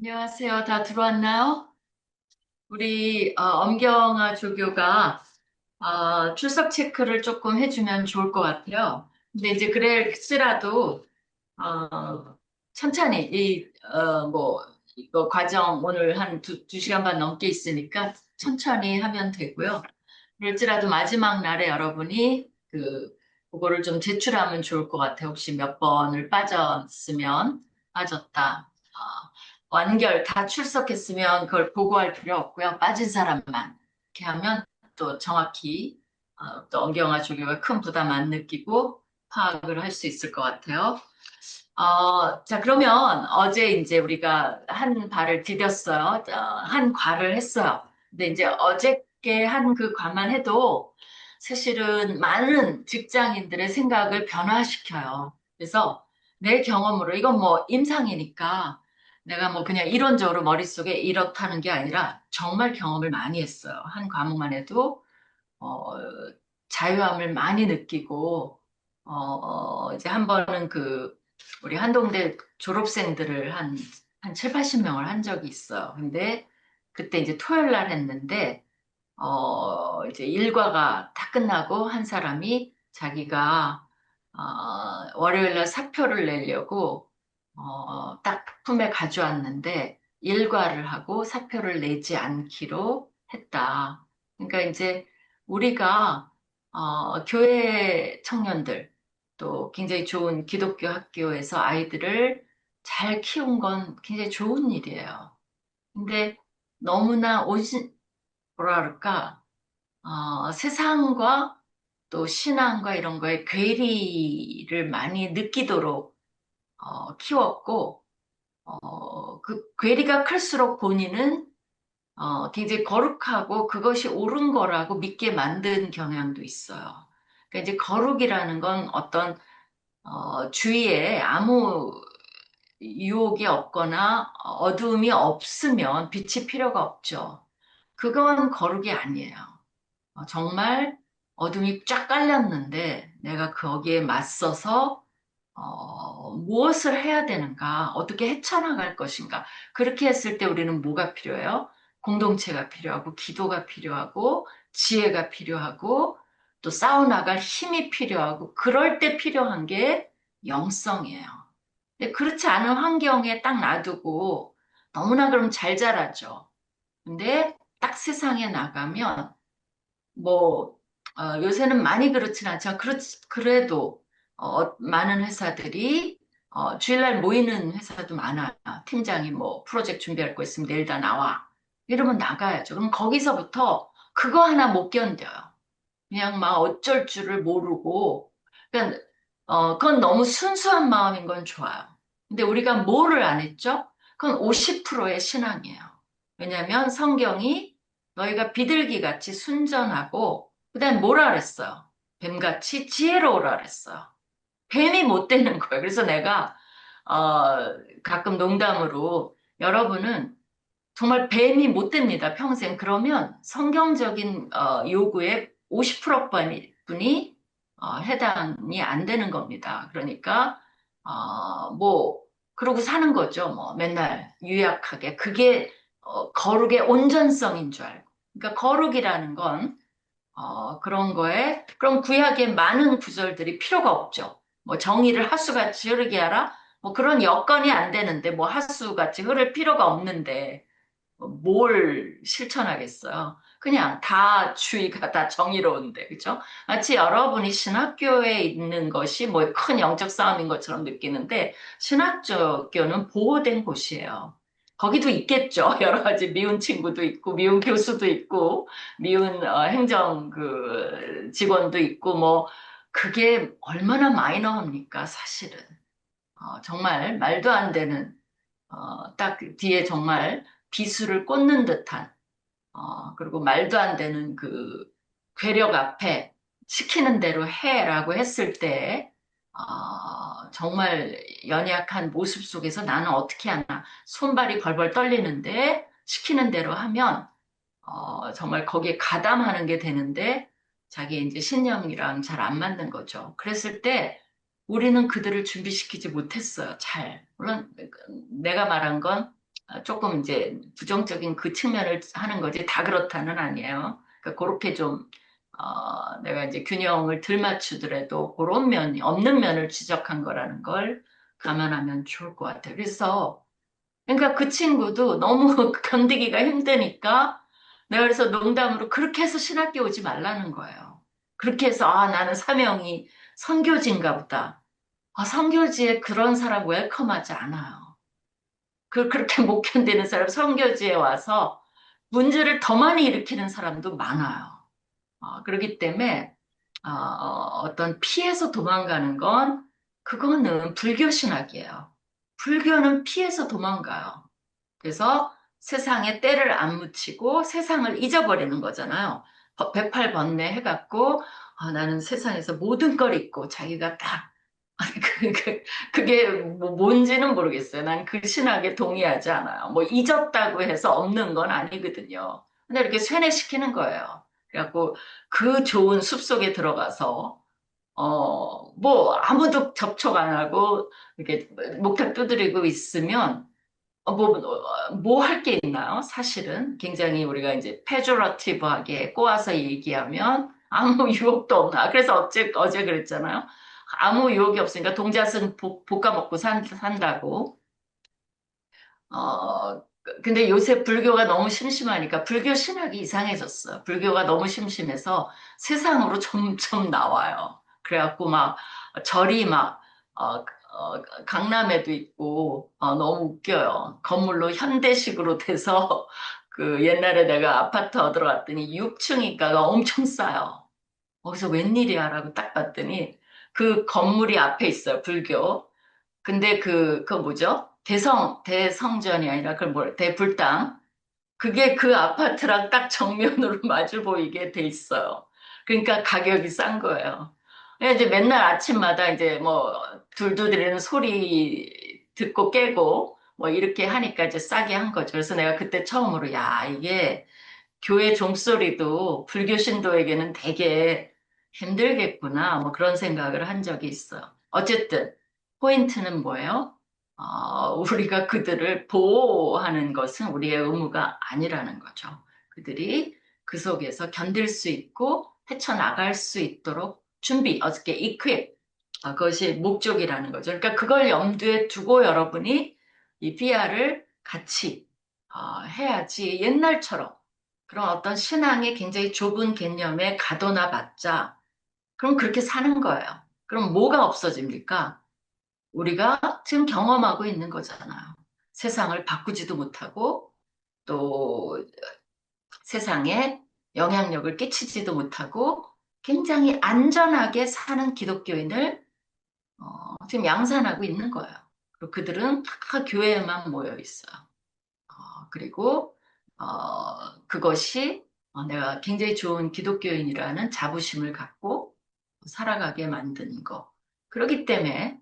안녕하세요. 다 들어왔나요? 우리 엄경아 조교가 출석 체크를 조금 해주면 좋을 것 같아요. 근데 이제 그럴지라도 어, 천천히 이거 과정 오늘 한 두 시간 반 넘게 있으니까 천천히 하면 되고요. 그럴지라도 마지막 날에 여러분이 그거를 좀 제출하면 좋을 것 같아요. 혹시 몇 번을 빠졌으면 빠졌다. 완결 다 출석했으면 그걸 보고할 필요 없고요. 빠진 사람만 이렇게 하면 또 정확히 또 엄경화 조교가 큰 부담 안 느끼고 파악을 할 수 있을 것 같아요. 자, 그러면 어제 이제 우리가 한 발을 디뎠어요. 한 과를 했어요. 근데 이제 어저께 한 그 과만 해도 사실은 많은 직장인들의 생각을 변화시켜요. 그래서 내 경험으로 이건 뭐 임상이니까 내가 뭐 그냥 이론적으로 머릿속에 이렇다는 게 아니라 정말 경험을 많이 했어요. 한 과목만 해도 어, 자유함을 많이 느끼고, 이제 한 번은 우리 한동대 졸업생들을 한 7, 80명을 한 적이 있어요. 근데 그때 이제 토요일 날 했는데, 이제 일과가 다 끝나고 한 사람이 자기가, 월요일 날 사표를 내려고, 딱 품에 가져왔는데, 일과를 하고 사표를 내지 않기로 했다. 그러니까 이제 우리가 교회 청년들 또 굉장히 좋은 기독교 학교에서 아이들을 잘 키운 건 굉장히 좋은 일이에요. 근데 너무나 뭐라 그럴까, 세상과 또 신앙과 이런 거에 괴리를 많이 느끼도록 키웠고, 그 괴리가 클수록 본인은 굉장히 거룩하고 그것이 옳은 거라고 믿게 만든 경향도 있어요. 그러니까 이제 거룩이라는 건 어떤 주위에 아무 유혹이 없거나 어두움이 없으면 빛이 필요가 없죠. 그건 거룩이 아니에요. 정말 어둠이 쫙 깔렸는데 내가 거기에 맞서서 무엇을 해야 되는가, 어떻게 헤쳐나갈 것인가. 그렇게 했을 때 우리는 뭐가 필요해요? 공동체가 필요하고, 기도가 필요하고, 지혜가 필요하고, 또 싸워나갈 힘이 필요하고, 그럴 때 필요한 게 영성이에요. 근데 그렇지 않은 환경에 딱 놔두고, 너무나 그럼 잘 자라죠. 근데 딱 세상에 나가면 뭐 요새는 많이 그렇진 않지만 그래도 많은 회사들이 주일날 모이는 회사도 많아요. 팀장이 뭐 프로젝트 준비할 거 있으면 내일 다 나와. 이러면 나가야죠. 그럼 거기서부터 그거 하나 못 견뎌요. 그냥 막 어쩔 줄을 모르고 그러니까 그건 너무 순수한 마음인 건 좋아요. 근데 우리가 뭐를 안 했죠? 그건 50%의 신앙이에요. 왜냐하면 성경이 너희가 비둘기 같이 순전하고 그다음에 뭐라 그랬어요? 뱀같이 지혜로우라 그랬어요. 뱀이 못 되는 거예요. 그래서 내가 가끔 농담으로 여러분은 정말 뱀이 못 됩니다, 평생. 그러면 성경적인 요구의 50%분이 해당이 안 되는 겁니다. 그러니까 뭐 그러고 사는 거죠. 뭐 맨날 유약하게 그게 거룩의 온전성인 줄 알고. 그러니까 거룩이라는 건 그런 거에 그럼 구약의 많은 구절들이 필요가 없죠. 뭐 정의를 하수같이 흐르게 하라. 뭐 그런 여건이 안 되는데 뭐 하수같이 흐를 필요가 없는데 뭘 실천하겠어요? 그냥 다 주의가 다 정의로운데, 그죠? 마치 여러분이 신학교에 있는 것이 뭐 큰 영적 싸움인 것처럼 느끼는데, 신학교는 보호된 곳이에요. 거기도 있겠죠. 여러 가지 미운 친구도 있고, 미운 교수도 있고, 미운 행정 직원도 있고, 뭐, 그게 얼마나 마이너합니까, 사실은. 정말 말도 안 되는 딱그 뒤에 정말 비수를 꽂는 듯한, 그리고 말도 안 되는 괴력 앞에 시키는 대로 해라고 했을 때, 정말 연약한 모습 속에서 나는 어떻게 하나, 손발이 벌벌 떨리는데, 시키는 대로 하면, 정말 거기에 가담하는 게 되는데, 자기 이제 신념이랑 잘 안 맞는 거죠. 그랬을 때, 우리는 그들을 준비시키지 못했어요. 잘. 물론, 내가 말한 건 조금 이제 부정적인 그 측면을 하는 거지 다 그렇다는 아니에요. 그러니까 그렇게 좀 내가 이제 균형을 덜 맞추더라도 그런 면이 없는 면을 지적한 거라는 걸 감안하면 좋을 것 같아요. 그래서 그러니까 그 친구도 너무 견디기가 힘드니까 내가 그래서 농담으로 그렇게 해서 신학교 오지 말라는 거예요. 그렇게 해서 나는 사명이 선교지인가 보다. 선교지에 그런 사람 웰컴하지 않아요. 그렇게 못 견디는 사람 선교지에 와서 문제를 더 많이 일으키는 사람도 많아요. 그렇기 때문에 어떤 피해서 도망가는 건 그거는 불교 신학이에요. 불교는 피해서 도망가요. 그래서 세상에 때를 안 묻히고 세상을 잊어버리는 거잖아요. 108번뇌 해갖고 나는 세상에서 모든 걸 잊고 자기가 딱 그게 뭐 뭔지는 모르겠어요. 난 그 신학에 동의하지 않아요. 뭐 잊었다고 해서 없는 건 아니거든요. 근데 이렇게 쇠뇌시키는 거예요. 그래갖고 그 좋은 숲속에 들어가서 뭐 아무도 접촉 안 하고 이렇게 목탁 두드리고 있으면 뭐 할 게 있나요? 사실은 굉장히 우리가 이제 페조러티브하게 꼬아서 얘기하면 아무 유혹도 없나. 그래서 어제 그랬잖아요. 아무 유혹이 없으니까 동자승 볶아 먹고 산다고. 근데 요새 불교가 너무 심심하니까 불교 신학이 이상해졌어요. 불교가 너무 심심해서 세상으로 점점 나와요. 그래갖고 막 절이 막 강남에도 있고 너무 웃겨요. 건물로 현대식으로 돼서 그 옛날에 내가 아파트 얻으러 갔더니 6층인가가 엄청 싸요. 거기서 웬일이야라고 딱 봤더니 그 건물이 앞에 있어요. 불교. 근데 그거 뭐죠? 대성전이 아니라 그걸 대불당. 그게 그 아파트랑 딱 정면으로 마주 보이게 돼 있어요. 그러니까 가격이 싼 거예요. 그래서 이제 맨날 아침마다 이제 뭐 둘둘거리는 소리 듣고 깨고 뭐 이렇게 하니까 이제 싸게 한 거죠. 그래서 내가 그때 처음으로 야, 이게 교회 종소리도 불교 신도에게는 되게 힘들겠구나. 뭐 그런 생각을 한 적이 있어요. 어쨌든 포인트는 뭐예요? 우리가 그들을 보호하는 것은 우리의 의무가 아니라는 거죠. 그들이 그 속에서 견딜 수 있고 헤쳐나갈 수 있도록 준비, 어떻게 equip, 그것이 목적이라는 거죠. 그러니까 그걸 염두에 두고 여러분이 이 PR을 같이 해야지 옛날처럼 그런 어떤 신앙의 굉장히 좁은 개념에 가둬놔 봤자 그럼 그렇게 사는 거예요. 그럼 뭐가 없어집니까? 우리가 지금 경험하고 있는 거잖아요. 세상을 바꾸지도 못하고 또 세상에 영향력을 끼치지도 못하고 굉장히 안전하게 사는 기독교인을 지금 양산하고 있는 거예요. 그리고 그들은 다 교회에만 모여 있어요. 그리고 그것이 내가 굉장히 좋은 기독교인이라는 자부심을 갖고 살아가게 만드는 거. 그렇기 때문에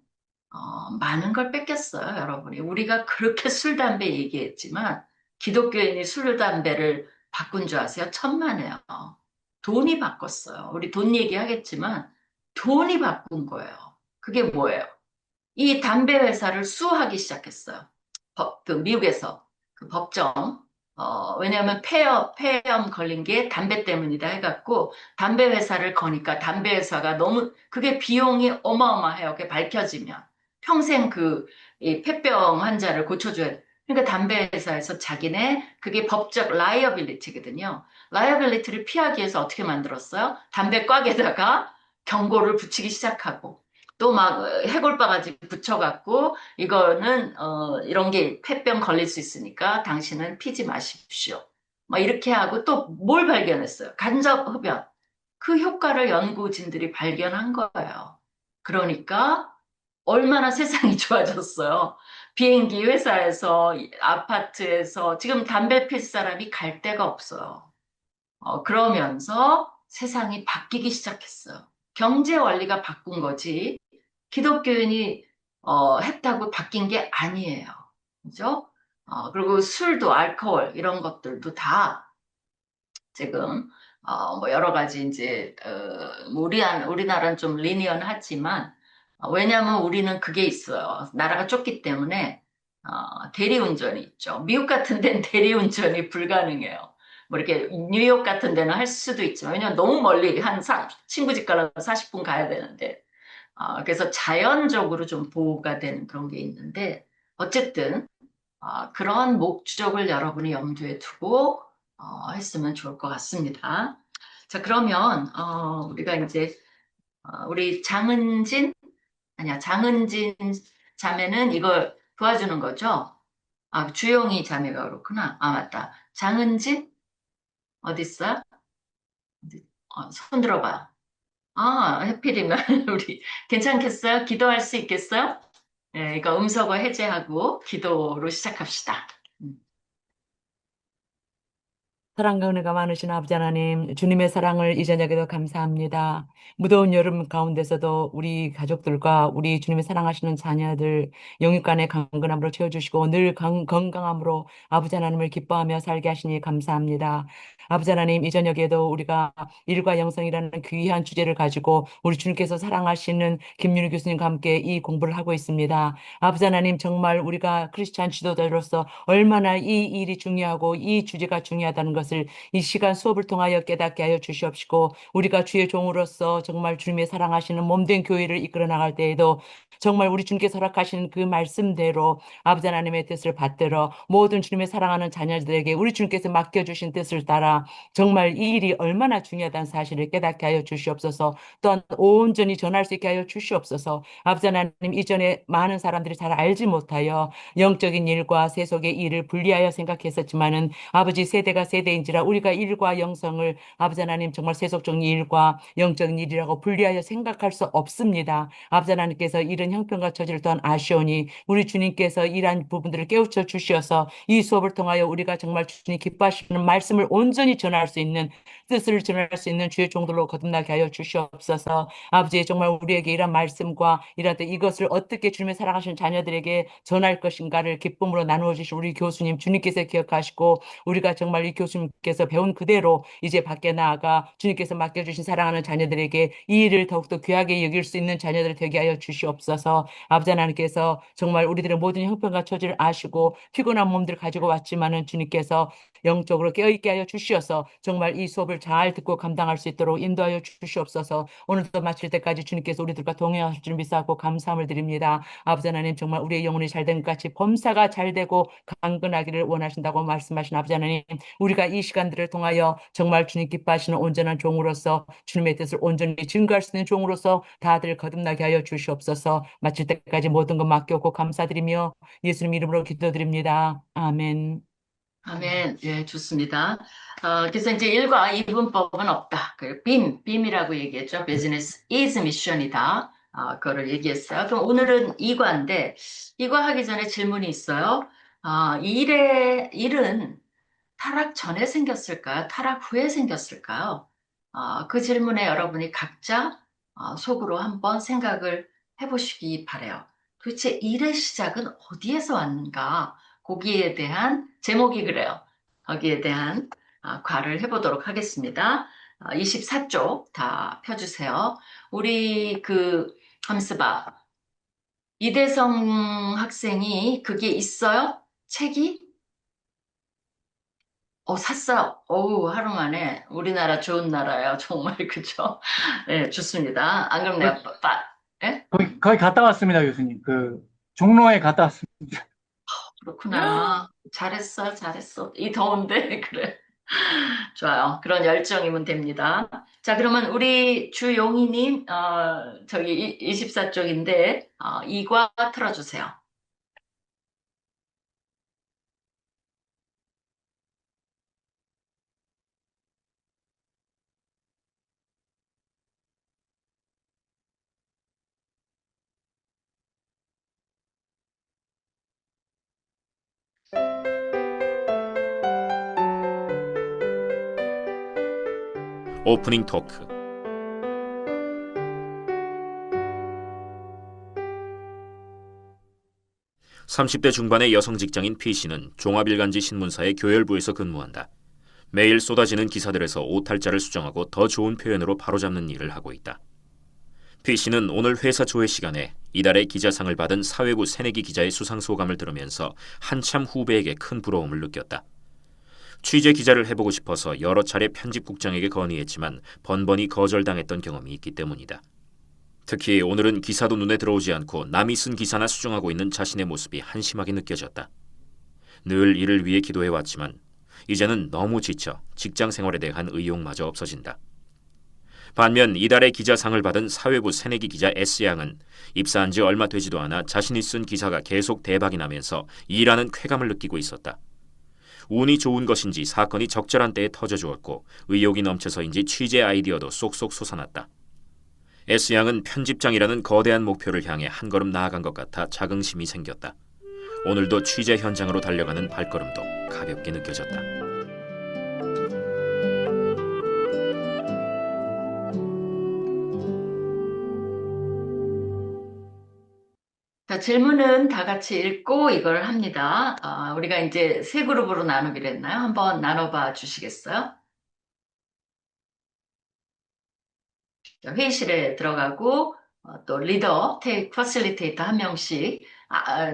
많은 걸 뺏겼어요, 여러분이. 우리가 그렇게 술, 담배 얘기했지만 기독교인이 술, 담배를 바꾼 줄 아세요? 천만에요. 돈이 바꿨어요. 우리 돈 얘기하겠지만 돈이 바꾼 거예요. 그게 뭐예요? 이 담배 회사를 수하기 시작했어요. 그 미국에서 그 법정. 왜냐하면 폐염 걸린 게 담배 때문이다 해갖고 담배 회사를 거니까 담배 회사가 너무 그게 비용이 어마어마해요. 그게 밝혀지면 평생 이 폐병 환자를 고쳐줘야 돼. 그러니까 담배 회사에서 자기네 그게 법적 라이어빌리티거든요. 라이어빌리티를 피하기 위해서 어떻게 만들었어요? 담배 꽉에다가 경고를 붙이기 시작하고 또 막 해골바가지 붙여갖고 이거는 이런 게 폐병 걸릴 수 있으니까 당신은 피지 마십시오. 막 이렇게 하고 또 뭘 발견했어요? 간접 흡연. 그 효과를 연구진들이 발견한 거예요. 그러니까 얼마나 세상이 좋아졌어요. 비행기 회사에서 아파트에서 지금 담배 필 사람이 갈 데가 없어요. 그러면서 세상이 바뀌기 시작했어요. 경제 원리가 바꾼 거지. 기독교인이 했다고 바뀐 게 아니에요. 그죠? 그리고 술도 알코올 이런 것들도 다 지금 뭐 여러 가지 이제 뭐 우리나라는 좀 리니언하지만 왜냐하면 우리는 그게 있어요. 나라가 좁기 때문에 대리운전이 있죠. 미국 같은 데는 대리운전이 불가능해요. 뭐 이렇게 뉴욕 같은 데는 할 수도 있지만, 왜냐면 너무 멀리 친구 집 가려면 40분 가야 되는데, 그래서 자연적으로 좀 보호가 되는 그런 게 있는데, 어쨌든, 그런 목적을 여러분이 염두에 두고, 했으면 좋을 것 같습니다. 자, 그러면, 우리가 이제, 우리 장은진 자매는 이걸 도와주는 거죠? 주영이 자매가 그렇구나. 맞다. 장은진? 어딨어? 손 들어봐. 해필이면 우리 괜찮겠어요? 기도할 수 있겠어요? 네, 이거 음성어 해제하고 기도로 시작합시다. 음. 사랑과 은혜가 많으신 아버지 하나님, 주님의 사랑을 이 저녁에도 감사합니다. 무더운 여름 가운데서도 우리 가족들과 우리 주님의 사랑하시는 자녀들 영육간의 강건함으로 채워주시고 늘 건강함으로 아버지 하나님을 기뻐하며 살게 하시니 감사합니다. 아버지 하나님, 이 저녁에도 우리가 일과 영성이라는 귀한 주제를 가지고 우리 주님께서 사랑하시는 김윤희 교수님과 함께 이 공부를 하고 있습니다. 아버지 하나님, 정말 우리가 크리스찬 지도자로서 얼마나 이 일이 중요하고 이 주제가 중요하다는 것을 이 시간 수업을 통하여 깨닫게 하여 주시옵시고, 우리가 주의 종으로서 정말 주님의 사랑하시는 몸된 교회를 이끌어 나갈 때에도 정말 우리 주님께서 허락하시는 그 말씀대로 아버지 하나님의 뜻을 받들어 모든 주님의 사랑하는 자녀들에게 우리 주님께서 맡겨주신 뜻을 따라 정말 이 일이 얼마나 중요하다는 사실을 깨닫게 하여 주시옵소서. 또한 온전히 전할 수 있게 하여 주시옵소서. 아버지 하나님, 이전에 많은 사람들이 잘 알지 못하여 영적인 일과 세속의 일을 분리하여 생각했었지만은 아버지, 세대가 세대인지라 우리가 일과 영성을 아버지 하나님 정말 세속적인 일과 영적인 일이라고 분리하여 생각할 수 없습니다. 아버지 하나님께서 이런 형편과 처지를 또한 아시오니 우리 주님께서 이러한 부분들을 깨우쳐 주시어서 이 수업을 통하여 우리가 정말 주님 기뻐하시는 말씀을 온전히 전할 수 있는, 뜻을 전할 수 있는 주의 종들로 거듭나게 하여 주시옵소서. 아버지, 정말 우리에게 이런 말씀과 이런 이것을 어떻게 주님의 사랑하시는 자녀들에게 전할 것인가를 기쁨으로 나누어 주신 우리 교수님 주님께서 기억하시고, 우리가 정말 이 교수님께서 배운 그대로 이제 밖에 나아가 주님께서 맡겨주신 사랑하는 자녀들에게 이 일을 더욱더 귀하게 여길 수 있는 자녀들 되게 하여 주시옵소서. 아버지 하나님께서 정말 우리들의 모든 형편과 처지를 아시고 피곤한 몸들 가지고 왔지만은 주님께서 영적으로 깨어있게 하여 주시어서 정말 이 수업을 잘 듣고 감당할 수 있도록 인도하여 주시옵소서. 오늘도 마칠 때까지 주님께서 우리들과 동행하실 줄 믿사옵고 감사함을 드립니다. 아버지 하나님, 정말 우리의 영혼이 잘된 것 같이 범사가 잘되고 강건하기를 원하신다고 말씀하신 아버지 하나님, 우리가 이 시간들을 통하여 정말 주님 기뻐하시는 온전한 종으로서 주님의 뜻을 온전히 증거할 수 있는 종으로서 다들 거듭나게 하여 주시옵소서. 마칠 때까지 모든 것 맡겨오고 감사드리며 예수님 이름으로 기도드립니다. 아멘. 아멘. 예, 좋습니다. 그래서 이제 일과 이분법은 없다. 빔이라고 얘기했죠. Business is mission이다. 그거를 얘기했어요. 그럼 오늘은 이과인데, 이과 하기 전에 질문이 있어요. 일은 타락 전에 생겼을까요? 타락 후에 생겼을까요? 그 질문에 여러분이 각자 속으로 한번 생각을 해보시기 바래요. 도대체 일의 시작은 어디에서 왔는가? 거기에 대한 제목이 그래요. 거기에 대한 과를 해보도록 하겠습니다. 24쪽 다 펴주세요. 우리 함스바 이대성 학생이 그게 있어요? 책이? 샀어요. 어우, 하루 만에. 우리나라 좋은 나라예요. 정말, 그죠? 네, 좋습니다. 안 그럼 거- 내가, 예? 거의 갔다 왔습니다, 교수님. 종로에 갔다 왔습니다. 그렇구나. 잘했어, 잘했어. 이 더운데, 그래. 좋아요. 그런 열정이면 됩니다. 자, 그러면 우리 주용희님, 저기 24쪽인데, 이과 틀어주세요. 오프닝 토크. 30대 중반의 여성 직장인 P씨는 종합일간지 신문사의 교열부에서 근무한다. 매일 쏟아지는 기사들에서 오탈자를 수정하고 더 좋은 표현으로 바로잡는 일을 하고 있다. P씨는 오늘 회사 조회 시간에 이달의 기자상을 받은 사회부 새내기 기자의 수상 소감을 들으면서 한참 후배에게 큰 부러움을 느꼈다. 취재 기자를 해보고 싶어서 여러 차례 편집국장에게 건의했지만 번번이 거절당했던 경험이 있기 때문이다. 특히 오늘은 기사도 눈에 들어오지 않고 남이 쓴 기사나 수정하고 있는 자신의 모습이 한심하게 느껴졌다. 늘 이를 위해 기도해왔지만 이제는 너무 지쳐 직장 생활에 대한 의욕마저 없어진다. 반면 이달의 기자상을 받은 사회부 새내기 기자 S양은 입사한 지 얼마 되지도 않아 자신이 쓴 기사가 계속 대박이 나면서 일하는 쾌감을 느끼고 있었다. 운이 좋은 것인지 사건이 적절한 때에 터져주었고 의욕이 넘쳐서인지 취재 아이디어도 쏙쏙 솟아났다. S양은 편집장이라는 거대한 목표를 향해 한 걸음 나아간 것 같아 자긍심이 생겼다. 오늘도 취재 현장으로 달려가는 발걸음도 가볍게 느껴졌다. 자, 질문은 다 같이 읽고 이걸 합니다. 우리가 이제 세 그룹으로 나누기로 했나요? 한번 나눠봐 주시겠어요? 회의실에 들어가고 또 리더, 퍼실리테이터 한 명씩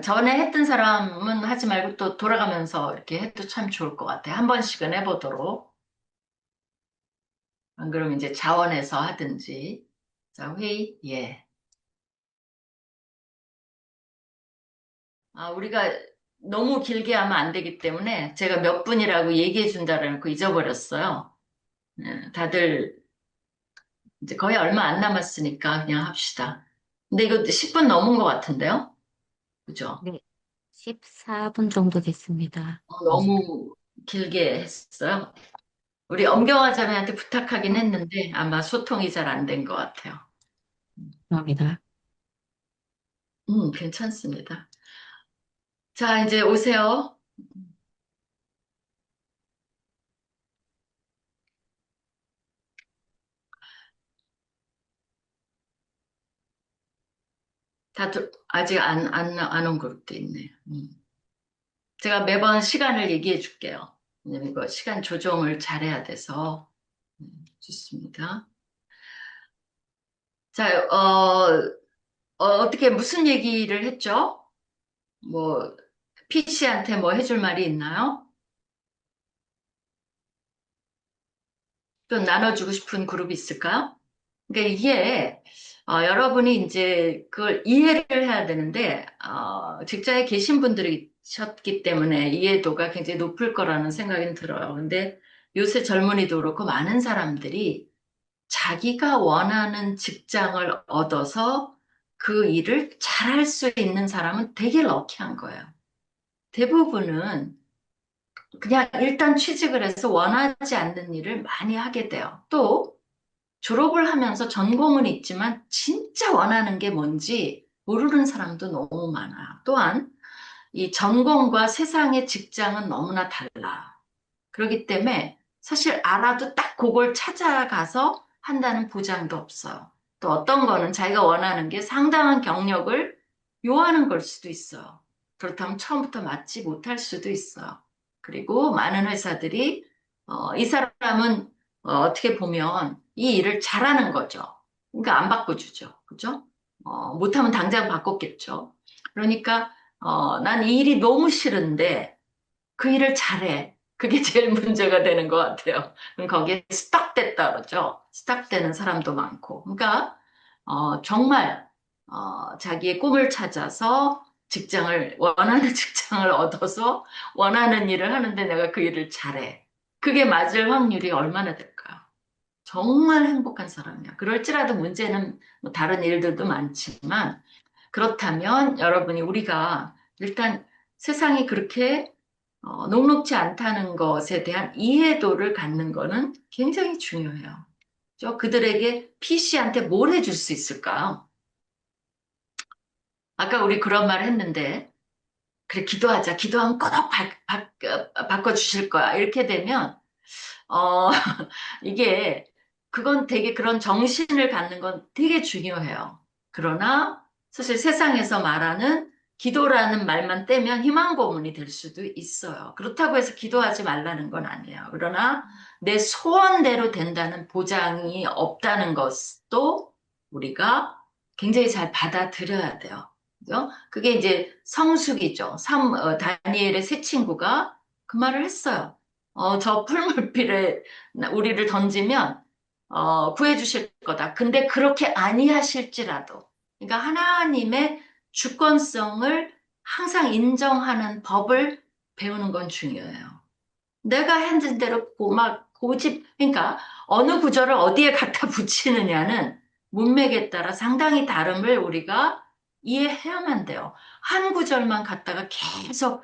전에 했던 사람은 하지 말고 또 돌아가면서 이렇게 해도 참 좋을 것 같아요. 한 번씩은 해보도록. 안 그러면 이제 자원해서 하든지. 자, 회의, 예. 우리가 너무 길게 하면 안 되기 때문에 제가 몇 분이라고 얘기해 준다고 잊어버렸어요. 다들 이제 거의 얼마 안 남았으니까 그냥 합시다. 근데 이거 10분 넘은 것 같은데요? 그죠? 네, 14분 정도 됐습니다. 너무 길게 했어요. 우리 엄경화자매한테 부탁하긴 했는데 아마 소통이 잘 안 된 것 같아요. 죄송합니다. 괜찮습니다. 자, 이제 오세요. 아직 안 온 그룹도 있네요. 제가 매번 시간을 얘기해 줄게요. 왜냐면 이거 시간 조정을 잘해야 돼서. 좋습니다. 자, 어떻게 무슨 얘기를 했죠? 뭐, PC한테 뭐 해줄 말이 있나요? 또 나눠주고 싶은 그룹이 있을까요? 그러니까 이게 여러분이 이제 그걸 이해를 해야 되는데 직장에 계신 분들이셨기 때문에 이해도가 굉장히 높을 거라는 생각이 들어요. 근데 요새 젊은이도 그렇고 많은 사람들이 자기가 원하는 직장을 얻어서 그 일을 잘할 수 있는 사람은 되게 럭키한 거예요. 대부분은 그냥 일단 취직을 해서 원하지 않는 일을 많이 하게 돼요. 또 졸업을 하면서 전공은 있지만 진짜 원하는 게 뭔지 모르는 사람도 너무 많아요. 또한 이 전공과 세상의 직장은 너무나 달라. 그렇기 때문에 사실 알아도 딱 그걸 찾아가서 한다는 보장도 없어요. 또 어떤 거는 자기가 원하는 게 상당한 경력을 요하는 걸 수도 있어요. 그렇다면 처음부터 맞지 못할 수도 있어요. 그리고 많은 회사들이 이 사람은 어떻게 보면 이 일을 잘하는 거죠. 그러니까 안 바꿔주죠. 그죠? 못하면 당장 바꿨겠죠. 그러니까 난 이 일이 너무 싫은데 그 일을 잘해. 그게 제일 문제가 되는 것 같아요. 그럼 거기에 스탁됐다 그러죠. 스탁되는 사람도 많고. 그러니까 정말 자기의 꿈을 찾아서 원하는 직장을 얻어서 원하는 일을 하는데 내가 그 일을 잘해. 그게 맞을 확률이 얼마나 될까요? 정말 행복한 사람이야. 그럴지라도 문제는 뭐 다른 일들도 많지만 그렇다면 여러분이 우리가 일단 세상이 그렇게 녹록지 않다는 것에 대한 이해도를 갖는 거는 굉장히 중요해요. 그들에게 PC한테 뭘 해줄 수 있을까요? 아까 우리 그런 말 했는데 그래 기도하자. 기도하면 꼭 바꿔주실 거야. 이렇게 되면 어, 이게 그건 되게 그런 정신을 갖는 건 되게 중요해요. 그러나 사실 세상에서 말하는 기도라는 말만 떼면 희망 고문이 될 수도 있어요. 그렇다고 해서 기도하지 말라는 건 아니에요. 그러나 내 소원대로 된다는 보장이 없다는 것도 우리가 굉장히 잘 받아들여야 돼요. 그죠? 그게 이제 성숙이죠. 다니엘의 세 친구가 그 말을 했어요. 저 풀물길에 우리를 던지면, 구해주실 거다. 근데 그렇게 아니하실지라도. 그러니까 하나님의 주권성을 항상 인정하는 법을 배우는 건 중요해요. 내가 했는 대로 고집, 그러니까 어느 구절을 어디에 갖다 붙이느냐는 문맥에 따라 상당히 다름을 우리가 이해해야만 돼요. 한 구절만 갖다가 계속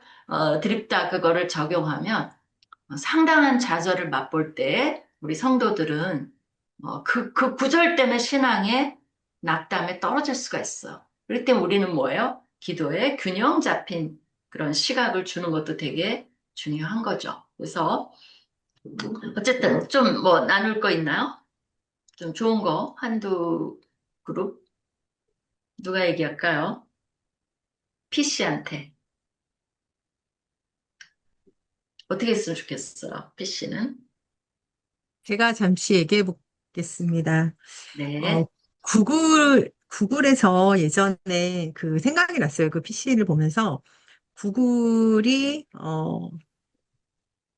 드립다 그거를 적용하면 상당한 좌절을 맛볼 때 우리 성도들은 그 구절 때문에 신앙의 낙담에 떨어질 수가 있어. 그럴 때 우리는 뭐예요? 기도에 균형 잡힌 그런 시각을 주는 것도 되게 중요한 거죠. 그래서 어쨌든 좀 뭐 나눌 거 있나요? 좀 좋은 거 한두 그룹 누가 얘기할까요? PC한테 어떻게 했으면 좋겠어요? PC는 제가 잠시 얘기해 보겠습니다. 어, 네, 구글에서 예전에 그 생각이 났어요. 그 PC를 보면서 구글이,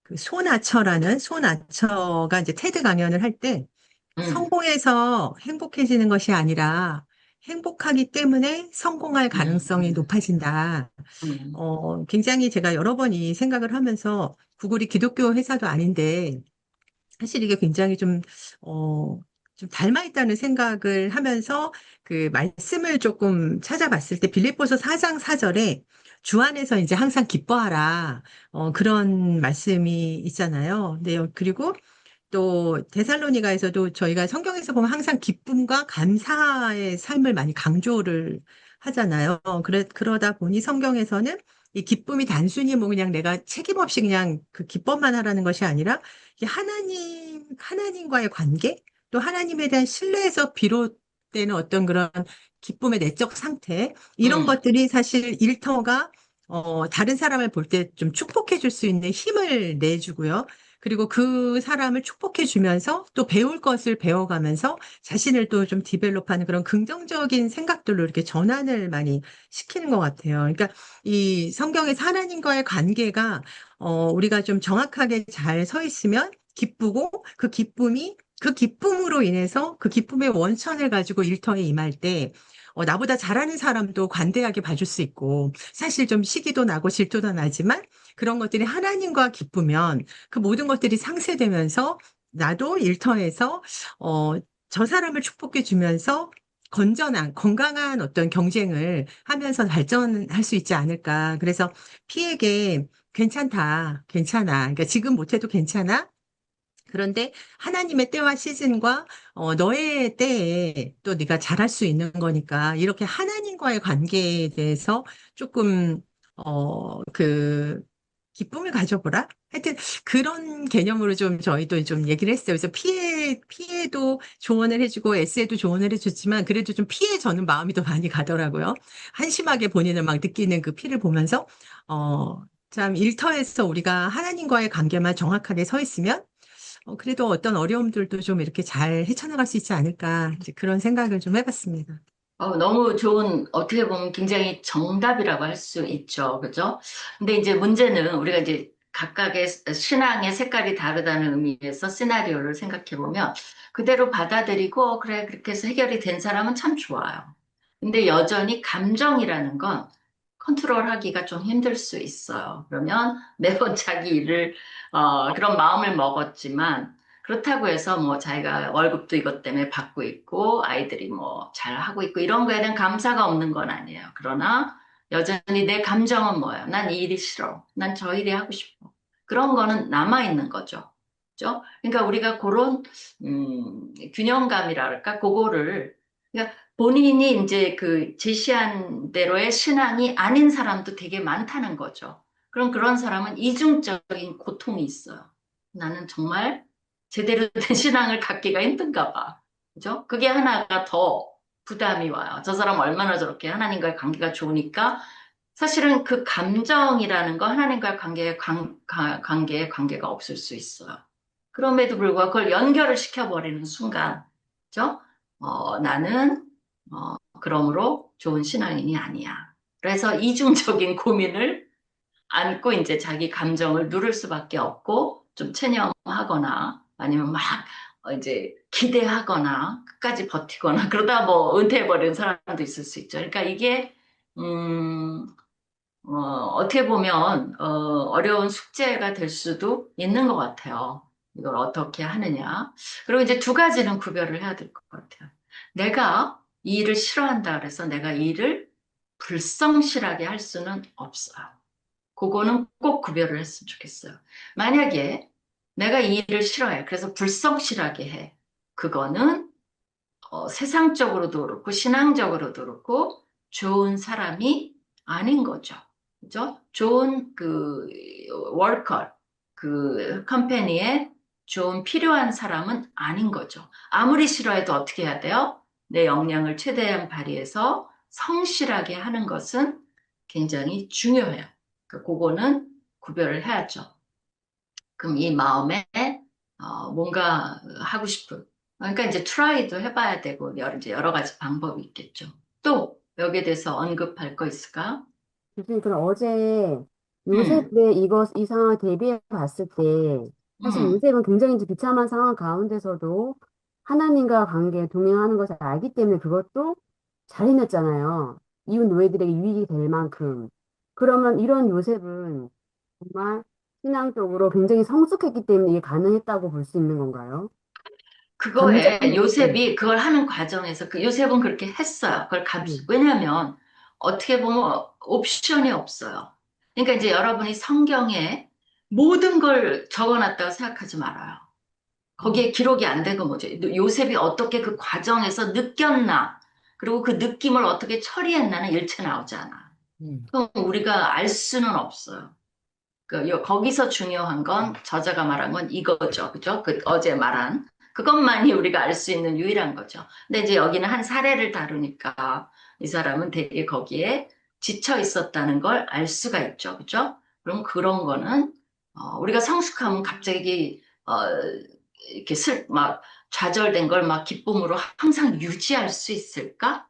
그 손아처가 이제 테드 강연을 할 때 음, 성공해서 행복해지는 것이 아니라 행복하기 때문에 성공할 가능성이 음, 높아진다. 음, 굉장히 제가 여러 번 이 생각을 하면서 구글이 기독교 회사도 아닌데 사실 이게 굉장히 좀 닮아있다는 생각을 하면서 그 말씀을 조금 찾아봤을 때 빌립보서 4장 4절에 주 안에서 이제 항상 기뻐하라. 그런 말씀이 있잖아요. 네, 그리고 또 데살로니가에서도 저희가 성경에서 보면 항상 기쁨과 감사의 삶을 많이 강조를 하잖아요. 그러다 보니 성경에서는 이 기쁨이 단순히 뭐 그냥 내가 책임 없이 그냥 그 기뻐만 하라는 것이 아니라 이게 하나님과의 관계, 또 하나님에 대한 신뢰에서 비롯되는 어떤 그런 기쁨의 내적 상태, 이런 음, 것들이 사실 일터가 다른 사람을 볼 때 좀 축복해 줄 수 있는 힘을 내주고요. 그리고 그 사람을 축복해 주면서 또 배울 것을 배워가면서 자신을 또 좀 디벨롭하는 그런 긍정적인 생각들로 이렇게 전환을 많이 시키는 것 같아요. 그러니까 이 성경에서 하나님과의 관계가 우리가 좀 정확하게 잘 서 있으면 기쁘고 그 기쁨으로 인해서 그 기쁨의 원천을 가지고 일터에 임할 때 나보다 잘하는 사람도 관대하게 봐줄 수 있고 사실 좀 시기도 나고 질투도 나지만 그런 것들이 하나님과 기쁘면 그 모든 것들이 상쇄되면서 나도 일터에서 어, 저 사람을 축복해 주면서 건강한 어떤 경쟁을 하면서 발전할 수 있지 않을까. 그래서 피에게 괜찮다, 괜찮아. 그러니까 지금 못해도 괜찮아. 그런데 하나님의 때와 시즌과 너의 때에 또 네가 잘할 수 있는 거니까 이렇게 하나님과의 관계에 대해서 조금 그 기쁨을 가져보라. 하여튼 그런 개념으로 좀 저희도 좀 얘기를 했어요. 그래서 피해도 조언을 해주고 S에도 조언을 해줬지만 그래도 좀 피해 저는 마음이 더 많이 가더라고요. 한심하게 본인을 막 느끼는 그 피를 보면서 참 일터에서 우리가 하나님과의 관계만 정확하게 서 있으면 그래도 어떤 어려움들도 좀 이렇게 잘 헤쳐나갈 수 있지 않을까, 이제 그런 생각을 좀 해봤습니다. 너무 좋은, 어떻게 보면 굉장히 정답이라고 할 수 있죠. 그죠? 근데 이제 문제는 우리가 이제 각각의 신앙의 색깔이 다르다는 의미에서 시나리오를 생각해 보면 그대로 받아들이고, 그래, 그렇게 해서 해결이 된 사람은 참 좋아요. 근데 여전히 감정이라는 건 컨트롤하기가 좀 힘들 수 있어요. 그러면 매번 자기 일을, 그런 마음을 먹었지만, 그렇다고 해서 뭐 자기가 월급도 이것 때문에 받고 있고 아이들이 뭐 잘하고 있고 이런 거에 대한 감사가 없는 건 아니에요. 그러나 여전히 내 감정은 뭐예요? 난 이 일이 싫어. 난 저 일이 하고 싶어. 그런 거는 남아있는 거죠. 그죠? 그러니까 우리가 그런 균형감이랄까 그거를 그러니까 본인이 이제 그 제시한 대로의 신앙이 아닌 사람도 되게 많다는 거죠. 그럼 그런 사람은 이중적인 고통이 있어요. 나는 정말 제대로 된 신앙을 갖기가 힘든가 봐. 그죠? 그게 하나가 더 부담이 와요. 저 사람 얼마나 저렇게 하나님과의 관계가 좋으니까 사실은 그 감정이라는 거 하나님과의 관계에 관계가 없을 수 있어요. 그럼에도 불구하고 그걸 연결을 시켜버리는 순간, 그죠? 나는, 어, 그러므로 좋은 신앙인이 아니야. 그래서 이중적인 고민을 안고 이제 자기 감정을 누를 수밖에 없고 좀 체념하거나 아니면 막 이제 기대하거나 끝까지 버티거나 그러다 뭐 은퇴해버리는 사람도 있을 수 있죠. 그러니까 이게 음, 어떻게 보면 어려운 숙제가 될 수도 있는 것 같아요. 이걸 어떻게 하느냐. 그리고 이제 두 가지는 구별을 해야 될 것 같아요. 내가 이 일을 싫어한다 그래서 내가 이 일을 불성실하게 할 수는 없어요. 그거는 꼭 구별을 했으면 좋겠어요. 만약에 내가 이 일을 싫어해. 그래서 불성실하게 해. 그거는 세상적으로도 그렇고 신앙적으로도 그렇고 좋은 사람이 아닌 거죠. 그죠? 좋은 그 워커, 그 컴퍼니에 좋은 필요한 사람은 아닌 거죠. 아무리 싫어해도 어떻게 해야 돼요? 내 역량을 최대한 발휘해서 성실하게 하는 것은 굉장히 중요해요. 그거는 구별을 해야죠. 그럼 이 마음에 뭔가 하고 싶은 그러니까 이제 트라이도 해봐야 되고 이제 여러 가지 방법이 있겠죠. 또 여기에 대해서 언급할 거 있을까? 교수님, 그럼 어제 음, 요셉의 이 상황을 대비해 봤을 때, 사실 음. 요셉은 굉장히 이제 비참한 상황 가운데서도 하나님과 관계에 동행하는 것을 알기 때문에 그것도 잘 해냈잖아요. 이웃 노예들에게 유익이 될 만큼. 그러면 이런 요셉은 정말 신앙적으로 굉장히 성숙했기 때문에 이게 가능했다고 볼 수 있는 건가요? 그거에 감정이, 네, 요셉이 그걸 하는 과정에서 그 요셉은 그렇게 했어요. 네, 왜냐하면 어떻게 보면 옵션이 없어요. 그러니까 이제 여러분이 성경에 모든 걸 적어놨다고 생각하지 말아요. 거기에 기록이 안 된 건 뭐죠? 요셉이 어떻게 그 과정에서 느꼈나, 그리고 그 느낌을 어떻게 처리했나는 일체 나오지 않아. 그럼 우리가 알 수는 없어요. 거기서 중요한 건 저자가 말한 건 이거죠. 그죠? 그 어제 말한 그것만이 우리가 알 수 있는 유일한 거죠. 근데 이제 여기는 한 사례를 다루니까 이 사람은 되게 거기에 지쳐 있었다는 걸 알 수가 있죠. 그죠? 그럼 그런 거는 우리가 성숙하면 갑자기 이렇게 막 좌절된 걸 막 기쁨으로 항상 유지할 수 있을까?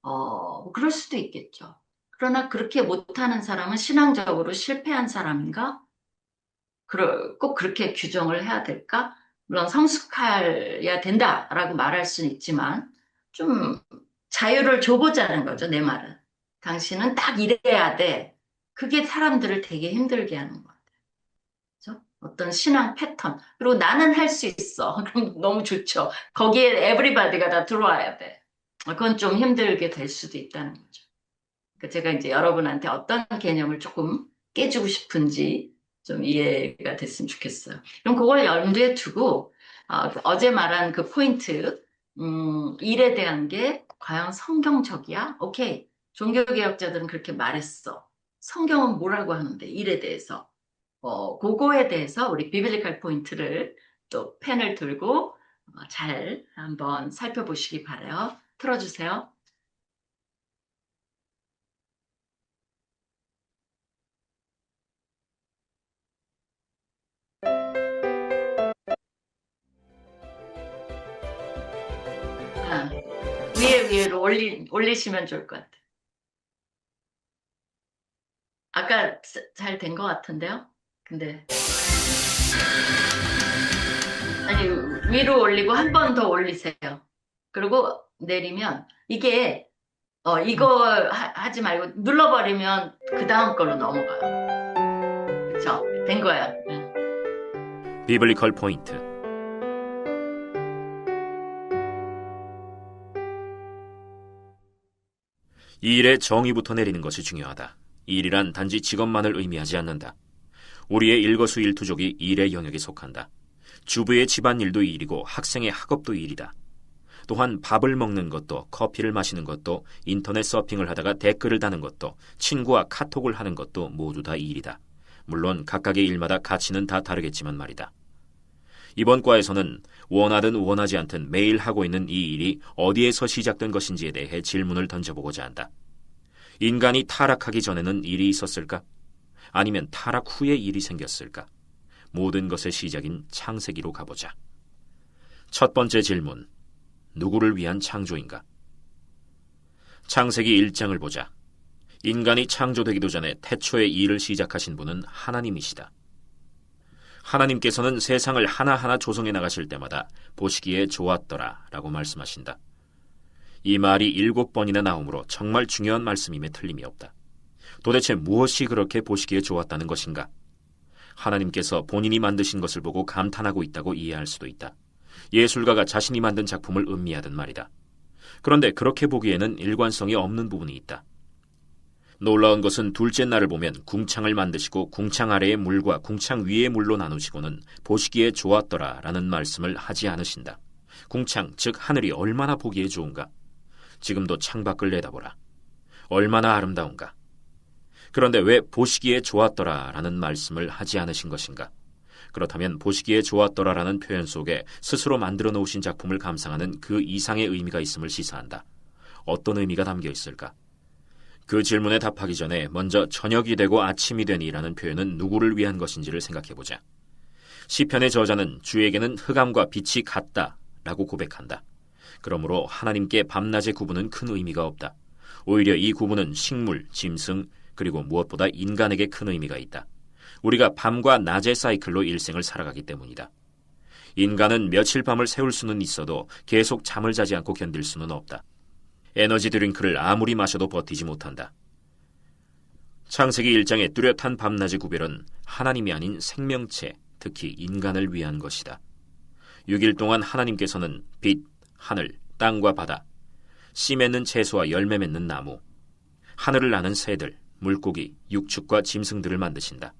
뭐 그럴 수도 있겠죠. 그러나 그렇게 못하는 사람은 신앙적으로 실패한 사람인가? 꼭 그렇게 규정을 해야 될까? 물론 성숙해야 된다라고 말할 수는 있지만 좀 자유를 줘보자는 거죠, 내 말은. 당신은 딱 이래야 돼. 그게 사람들을 되게 힘들게 하는 것 같아요. 그죠? 어떤 신앙 패턴. 그리고 나는 할 수 있어. 그럼 너무 좋죠. 거기에 에브리바디가 다 들어와야 돼. 그건 좀 힘들게 될 수도 있다는 거죠. 그러니까 제가 이제 여러분한테 어떤 개념을 조금 깨주고 싶은지 좀 이해가 됐으면 좋겠어요. 그럼 그걸 염두에 두고 어제 말한 그 포인트, 일에 대한 게 과연 성경적이야? 오케이. 종교개혁자들은 그렇게 말했어. 성경은 뭐라고 하는데 일에 대해서. 그거에 대해서 우리 비블리컬 포인트를 또 펜을 들고 잘 한번 살펴보시기 바라요. 틀어주세요. 아, 위로 올리시면 좋을 것 같아요. 아까 잘 된 것 같은데요? 근데, 아니, 위로 올리고 한 번 더 올리세요. 그리고 내리면, 이거 하지 말고 눌러버리면 그 다음 걸로 넘어가요. 그쵸? 된 거예요. 응. 비블리컬 포인트. 이 일에 정의부터 내리는 것이 중요하다. 이 일이란 단지 직업만을 의미하지 않는다. 우리의 일거수일투족이 일의 영역에 속한다. 주부의 집안일도 일이고 학생의 학업도 일이다. 또한 밥을 먹는 것도 커피를 마시는 것도 인터넷 서핑을 하다가 댓글을 다는 것도 친구와 카톡을 하는 것도 모두 다 일이다. 물론 각각의 일마다 가치는 다 다르겠지만 말이다. 이번 과에서는 원하든 원하지 않든 매일 하고 있는 이 일이 어디에서 시작된 것인지에 대해 질문을 던져보고자 한다. 인간이 타락하기 전에는 일이 있었을까? 아니면 타락 후에 일이 생겼을까? 모든 것의 시작인 창세기로 가보자. 첫 번째 질문, 누구를 위한 창조인가? 창세기 1장을 보자. 인간이 창조되기도 전에 태초에 일을 시작하신 분은 하나님이시다. 하나님께서는 세상을 하나하나 조성해 나가실 때마다 보시기에 좋았더라 라고 말씀하신다. 이 말이 7번이나 나오므로 정말 중요한 말씀임에 틀림이 없다. 도대체 무엇이 그렇게 보시기에 좋았다는 것인가? 하나님께서 본인이 만드신 것을 보고 감탄하고 있다고 이해할 수도 있다. 예술가가 자신이 만든 작품을 음미하듯 말이다. 그런데 그렇게 보기에는 일관성이 없는 부분이 있다. 놀라운 것은 둘째 날을 보면 궁창을 만드시고 궁창 아래의 물과 궁창 위의 물로 나누시고는 보시기에 좋았더라 라는 말씀을 하지 않으신다. 궁창, 즉 하늘이 얼마나 보기에 좋은가? 지금도 창밖을 내다보라. 얼마나 아름다운가? 그런데 왜 보시기에 좋았더라 라는 말씀을 하지 않으신 것인가? 그렇다면 보시기에 좋았더라 라는 표현 속에 스스로 만들어 놓으신 작품을 감상하는 그 이상의 의미가 있음을 시사한다. 어떤 의미가 담겨 있을까? 그 질문에 답하기 전에 먼저 저녁이 되고 아침이 되니라는 표현은 누구를 위한 것인지를 생각해보자. 시편의 저자는 주에게는 흑암과 빛이 같다 라고 고백한다. 그러므로 하나님께 밤낮의 구분은 큰 의미가 없다. 오히려 이 구분은 식물, 짐승, 그리고 무엇보다 인간에게 큰 의미가 있다. 우리가 밤과 낮의 사이클로 일생을 살아가기 때문이다. 인간은 며칠 밤을 새울 수는 있어도 계속 잠을 자지 않고 견딜 수는 없다. 에너지 드링크를 아무리 마셔도 버티지 못한다. 창세기 1장의 뚜렷한 밤낮의 구별은 하나님이 아닌 생명체, 특히 인간을 위한 것이다. 6일 동안 하나님께서는 빛, 하늘, 땅과 바다, 씨 맺는 채소와 열매 맺는 나무, 하늘을 나는 새들, 물고기, 육축과 짐승들을 만드신다.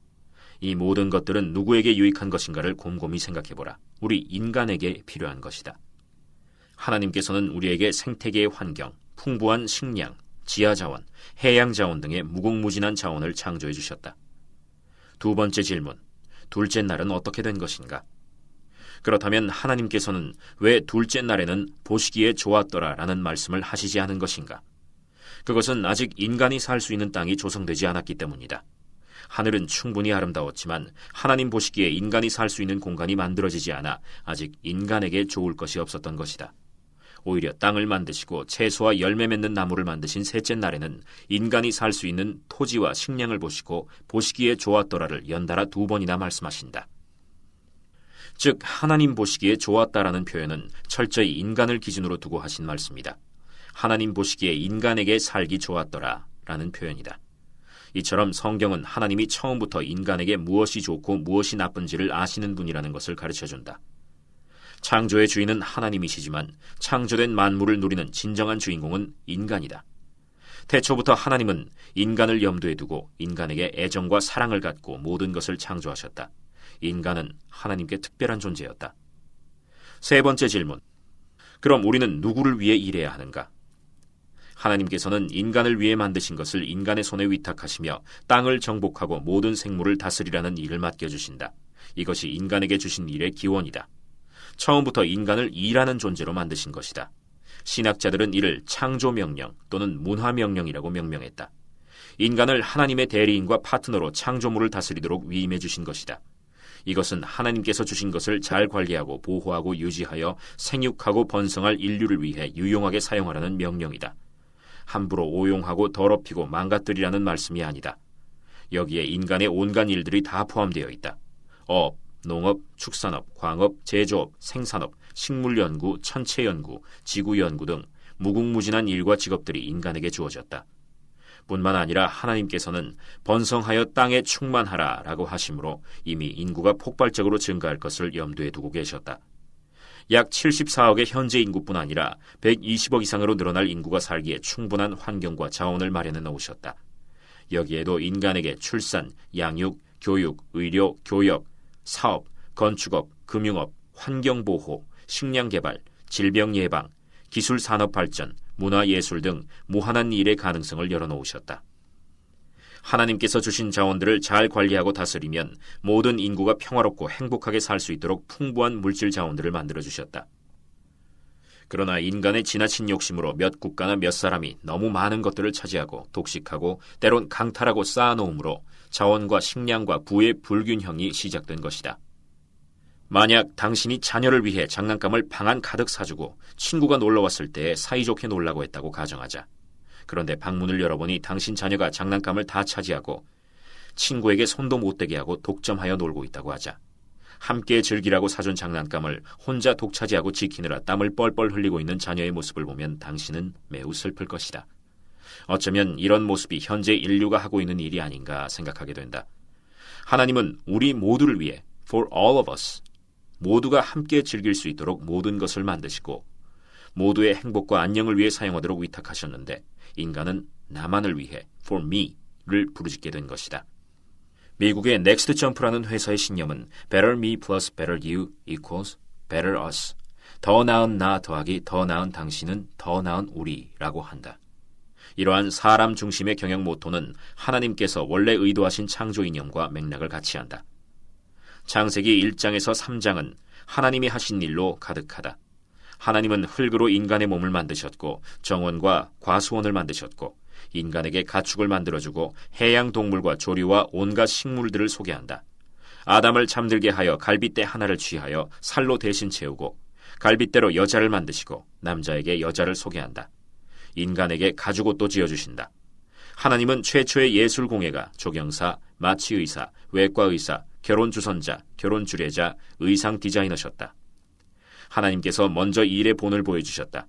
이 모든 것들은 누구에게 유익한 것인가를 곰곰이 생각해보라. 우리 인간에게 필요한 것이다. 하나님께서는 우리에게 생태계의 환경, 풍부한 식량, 지하자원, 해양자원 등의 무궁무진한 자원을 창조해 주셨다. 두 번째 질문, 둘째 날은 어떻게 된 것인가? 그렇다면 하나님께서는 왜 둘째 날에는 보시기에 좋았더라 라는 말씀을 하시지 않은 것인가? 그것은 아직 인간이 살 수 있는 땅이 조성되지 않았기 때문이다. 하늘은 충분히 아름다웠지만 하나님 보시기에 인간이 살 수 있는 공간이 만들어지지 않아 아직 인간에게 좋을 것이 없었던 것이다. 오히려 땅을 만드시고 채소와 열매 맺는 나무를 만드신 셋째 날에는 인간이 살 수 있는 토지와 식량을 보시고 보시기에 좋았더라를 연달아 2번이나 말씀하신다. 즉 하나님 보시기에 좋았다라는 표현은 철저히 인간을 기준으로 두고 하신 말씀이다. 하나님 보시기에 인간에게 살기 좋았더라 라는 표현이다. 이처럼 성경은 하나님이 처음부터 인간에게 무엇이 좋고 무엇이 나쁜지를 아시는 분이라는 것을 가르쳐준다. 창조의 주인은 하나님이시지만 창조된 만물을 누리는 진정한 주인공은 인간이다. 태초부터 하나님은 인간을 염두에 두고 인간에게 애정과 사랑을 갖고 모든 것을 창조하셨다. 인간은 하나님께 특별한 존재였다. 세 번째 질문. 그럼 우리는 누구를 위해 일해야 하는가? 하나님께서는 인간을 위해 만드신 것을 인간의 손에 위탁하시며 땅을 정복하고 모든 생물을 다스리라는 일을 맡겨주신다. 이것이 인간에게 주신 일의 기원이다. 처음부터 인간을 일하는 존재로 만드신 것이다. 신학자들은 이를 창조명령 또는 문화명령이라고 명명했다. 인간을 하나님의 대리인과 파트너로 창조물을 다스리도록 위임해 주신 것이다. 이것은 하나님께서 주신 것을 잘 관리하고 보호하고 유지하여 생육하고 번성할 인류를 위해 유용하게 사용하라는 명령이다. 함부로 오용하고 더럽히고 망가뜨리라는 말씀이 아니다. 여기에 인간의 온갖 일들이 다 포함되어 있다. 업, 농업, 축산업, 광업, 제조업, 생산업, 식물연구, 천체연구, 지구연구 등 무궁무진한 일과 직업들이 인간에게 주어졌다. 뿐만 아니라 하나님께서는 번성하여 땅에 충만하라 라고 하심으로 이미 인구가 폭발적으로 증가할 것을 염두에 두고 계셨다. 약 74억의 현재 인구뿐 아니라 120억 이상으로 늘어날 인구가 살기에 충분한 환경과 자원을 마련해 놓으셨다. 여기에도 인간에게 출산, 양육, 교육, 의료, 교역, 사업, 건축업, 금융업, 환경보호, 식량개발, 질병예방, 기술산업발전, 문화예술 등 무한한 일의 가능성을 열어놓으셨다. 하나님께서 주신 자원들을 잘 관리하고 다스리면 모든 인구가 평화롭고 행복하게 살 수 있도록 풍부한 물질 자원들을 만들어주셨다. 그러나 인간의 지나친 욕심으로 몇 국가나 몇 사람이 너무 많은 것들을 차지하고 독식하고 때론 강탈하고 쌓아놓음으로 자원과 식량과 부의 불균형이 시작된 것이다. 만약 당신이 자녀를 위해 장난감을 방 안 가득 사주고 친구가 놀러왔을 때 사이좋게 놀라고 했다고 가정하자. 그런데 방문을 열어보니 당신 자녀가 장난감을 다 차지하고 친구에게 손도 못 대게 하고 독점하여 놀고 있다고 하자 함께 즐기라고 사준 장난감을 혼자 독차지하고 지키느라 땀을 뻘뻘 흘리고 있는 자녀의 모습을 보면 당신은 매우 슬플 것이다. 어쩌면 이런 모습이 현재 인류가 하고 있는 일이 아닌가 생각하게 된다. 하나님은 우리 모두를 위해 for all of us 모두가 함께 즐길 수 있도록 모든 것을 만드시고 모두의 행복과 안녕을 위해 사용하도록 위탁하셨는데 인간은 나만을 위해 for me를 부르짖게 된 것이다. 미국의 넥스트 점프라는 회사의 신념은 Better me plus better you equals better us. 더 나은 나 더하기 더 나은 당신은 더 나은 우리라고 한다. 이러한 사람 중심의 경영 모토는 하나님께서 원래 의도하신 창조 이념과 맥락을 같이 한다. 창세기 1장에서 3장은 하나님이 하신 일로 가득하다. 하나님은 흙으로 인간의 몸을 만드셨고 정원과 과수원을 만드셨고 인간에게 가축을 만들어주고 해양 동물과 조류와 온갖 식물들을 소개한다. 아담을 잠들게 하여 갈빗대 하나를 취하여 살로 대신 채우고 갈빗대로 여자를 만드시고 남자에게 여자를 소개한다. 인간에게 가죽옷도 지어주신다. 하나님은 최초의 예술 공예가 조경사, 마취의사, 외과의사, 결혼주선자, 결혼주례자, 의상 디자이너셨다. 하나님께서 먼저 일의 본을 보여주셨다.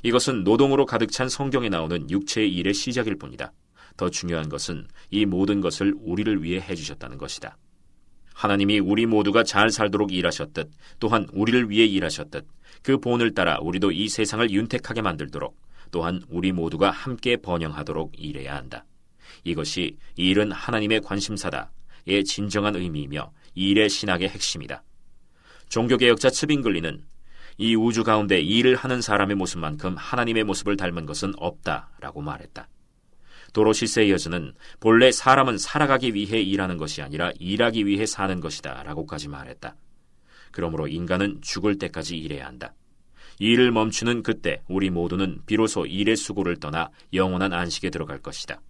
이것은 노동으로 가득 찬 성경에 나오는 육체의 일의 시작일 뿐이다. 더 중요한 것은 이 모든 것을 우리를 위해 해주셨다는 것이다. 하나님이 우리 모두가 잘 살도록 일하셨듯 또한 우리를 위해 일하셨듯 그 본을 따라 우리도 이 세상을 윤택하게 만들도록 또한 우리 모두가 함께 번영하도록 일해야 한다. 이것이 일은 하나님의 관심사다의 진정한 의미이며 일의 신학의 핵심이다. 종교개혁자 츠빙글리는 이 우주 가운데 일을 하는 사람의 모습만큼 하나님의 모습을 닮은 것은 없다라고 말했다. 도로시 세이어즈는 본래 사람은 살아가기 위해 일하는 것이 아니라 일하기 위해 사는 것이다 라고까지 말했다. 그러므로 인간은 죽을 때까지 일해야 한다. 일을 멈추는 그때 우리 모두는 비로소 일의 수고를 떠나 영원한 안식에 들어갈 것이다.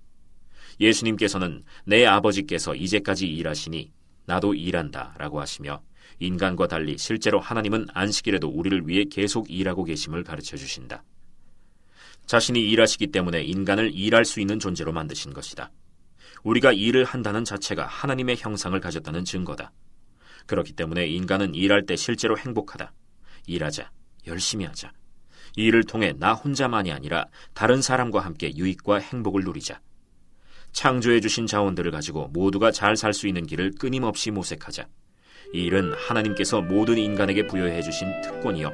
예수님께서는 내 아버지께서 이제까지 일하시니 나도 일한다 라고 하시며 인간과 달리 실제로 하나님은 안식일에도 우리를 위해 계속 일하고 계심을 가르쳐 주신다. 자신이 일하시기 때문에 인간을 일할 수 있는 존재로 만드신 것이다. 우리가 일을 한다는 자체가 하나님의 형상을 가졌다는 증거다. 그렇기 때문에 인간은 일할 때 실제로 행복하다. 일하자. 열심히 하자. 이 일을 통해 나 혼자만이 아니라 다른 사람과 함께 유익과 행복을 누리자. 창조해 주신 자원들을 가지고 모두가 잘 살 수 있는 길을 끊임없이 모색하자. 이 일은 하나님께서 모든 인간에게 부여해 주신 특권이요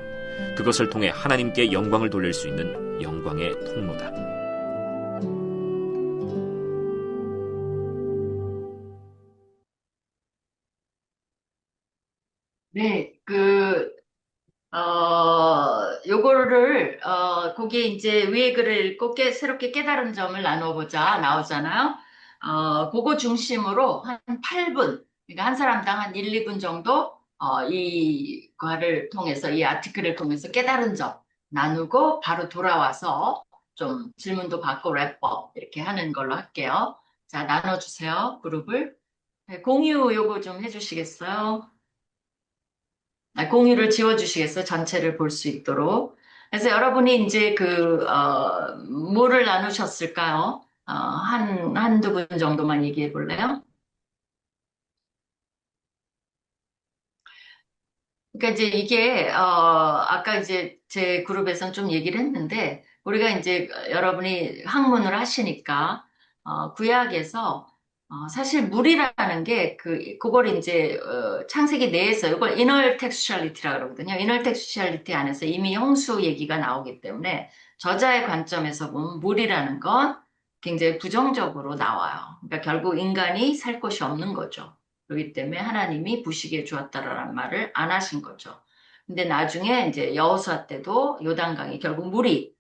그것을 통해 하나님께 영광을 돌릴 수 있는 영광의 통로다. 네, 요거를, 거기에 이제 위에 글을 읽고 새롭게 깨달은 점을 나눠보자 나오잖아요. 그거 중심으로 한 8분, 그러니까 한 사람당 한 1, 2분 정도, 이 과를 통해서, 이 아티클을 통해서 깨달은 점 나누고 바로 돌아와서 좀 질문도 받고 랩업 이렇게 하는 걸로 할게요. 자, 나눠주세요, 그룹을. 네, 공유 요거 좀 해주시겠어요? 공유를 지워주시겠어요? 전체를 볼 수 있도록. 그래서 여러분이 이제 뭐를 나누셨을까요? 한두 분 정도만 얘기해 볼래요? 그러니까 이제 이게, 아까 이제 제 그룹에서는 좀 얘기를 했는데, 우리가 이제 여러분이 학문을 하시니까, 구약에서 사실 물이라는 게 그걸 이제 창세기 내에서 이걸 inner textuality라고 그러거든요. inner textuality 안에서 이미 형수 얘기가 나오기 때문에 저자의 관점에서 보면 물이라는 건 굉장히 부정적으로 나와요. 그러니까 결국 인간이 살 곳이 없는 거죠. 그렇기 때문에 하나님이 부시게 주었다라는 말을 안 하신 거죠. 근데 나중에 이제 여호수아 때도 요단강이 결국 물이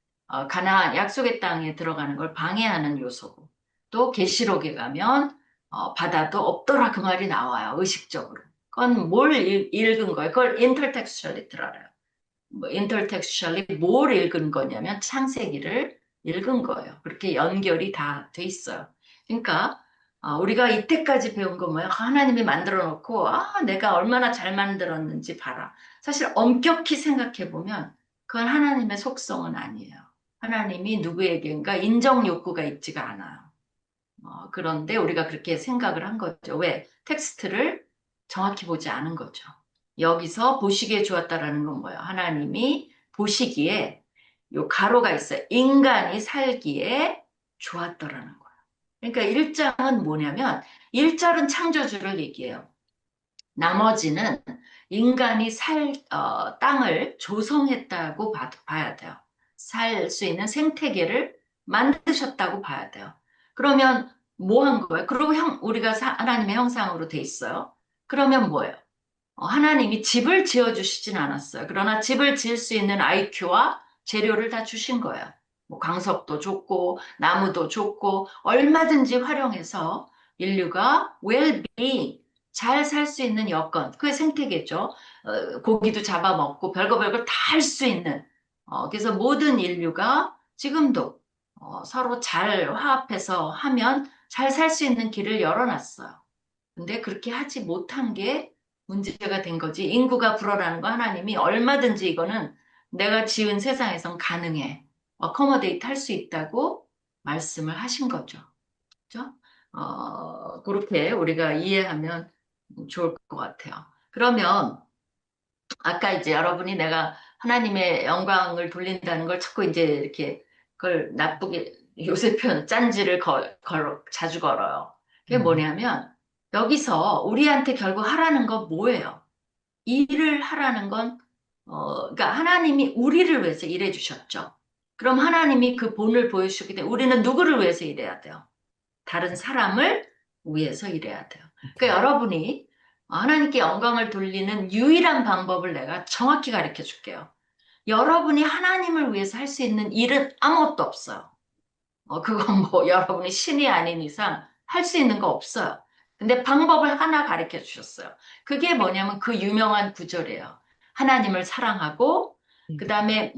가나안 약속의 땅에 들어가는 걸 방해하는 요소고 또 계시록에 가면 바다도 없더라 그 말이 나와요. 의식적으로. 그건 뭘 읽은 거예요? 그걸 intertextuality라 그래요. 뭐 intertextually 뭘 읽은 거냐면 창세기를 읽은 거예요. 그렇게 연결이 다 돼 있어요. 그러니까 우리가 이때까지 배운 거 뭐야? 하나님이 만들어 놓고 내가 얼마나 잘 만들었는지 봐라. 사실 엄격히 생각해 보면 그건 하나님의 속성은 아니에요. 하나님이 누구에게인가 인정 욕구가 있지가 않아요. 그런데 우리가 그렇게 생각을 한 거죠. 왜? 텍스트를 정확히 보지 않은 거죠. 여기서 보시기에 좋았다라는 건 뭐예요? 하나님이 보시기에 요 가로가 있어요. 인간이 살기에 좋았더라는 거예요. 그러니까 1장은 뭐냐면 1절은 창조주를 얘기해요. 나머지는 인간이 땅을 조성했다고 봐야 돼요. 살 수 있는 생태계를 만드셨다고 봐야 돼요. 그러면 뭐 한 거예요? 그리고 우리가 하나님의 형상으로 돼 있어요. 그러면 뭐예요? 하나님이 집을 지어주시진 않았어요. 그러나 집을 지을 수 있는 IQ와 재료를 다 주신 거예요. 뭐 광석도 줬고, 나무도 줬고, 얼마든지 활용해서 인류가 well-being, 잘 살 수 있는 여건, 그게 생태계죠. 고기도 잡아먹고, 별거 다 할 수 있는. 그래서 모든 인류가 지금도 서로 잘 화합해서 하면 잘 살 수 있는 길을 열어놨어요. 근데 그렇게 하지 못한 게 문제가 된 거지. 인구가 불어라는 거 하나님이 얼마든지 이거는 내가 지은 세상에선 가능해. 어커머데이트 할 수 있다고 말씀을 하신 거죠. 그죠? 그렇게 우리가 이해하면 좋을 것 같아요. 그러면 아까 이제 여러분이 내가 하나님의 영광을 돌린다는 걸 자꾸 이제 이렇게 그걸 나쁘게 요새 표현 짠지를 자주 걸어요. 그게 뭐냐면 여기서 우리한테 결국 하라는 건 뭐예요? 일을 하라는 건 그러니까 하나님이 우리를 위해서 일해 주셨죠. 그럼 하나님이 그 본을 보여주셨기 때문에 우리는 누구를 위해서 일해야 돼요? 다른 사람을 위해서 일해야 돼요. 그러니까 여러분이 하나님께 영광을 돌리는 유일한 방법을 내가 정확히 가르쳐 줄게요. 여러분이 하나님을 위해서 할 수 있는 일은 아무것도 없어요. 그건 뭐 여러분이 신이 아닌 이상 할 수 있는 거 없어요. 근데 방법을 하나 가르쳐 주셨어요. 그게 뭐냐면 그 유명한 구절이에요. 하나님을 사랑하고 그 다음에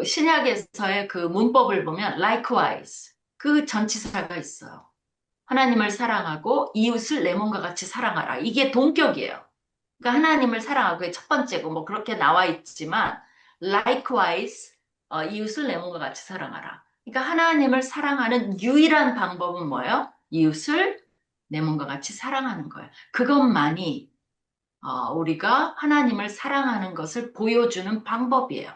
신약에서의 그 문법을 보면 likewise 그 전치사가 있어요. 하나님을 사랑하고 이웃을 내 몸과 같이 사랑하라. 이게 동격이에요. 그러니까 하나님을 사랑하고 그게 첫 번째고 뭐 그렇게 나와 있지만 likewise 이웃을 내 몸과 같이 사랑하라. 그러니까 하나님을 사랑하는 유일한 방법은 뭐예요? 이웃을 내 몸과 같이 사랑하는 거예요. 그것만이 우리가 하나님을 사랑하는 것을 보여주는 방법이에요.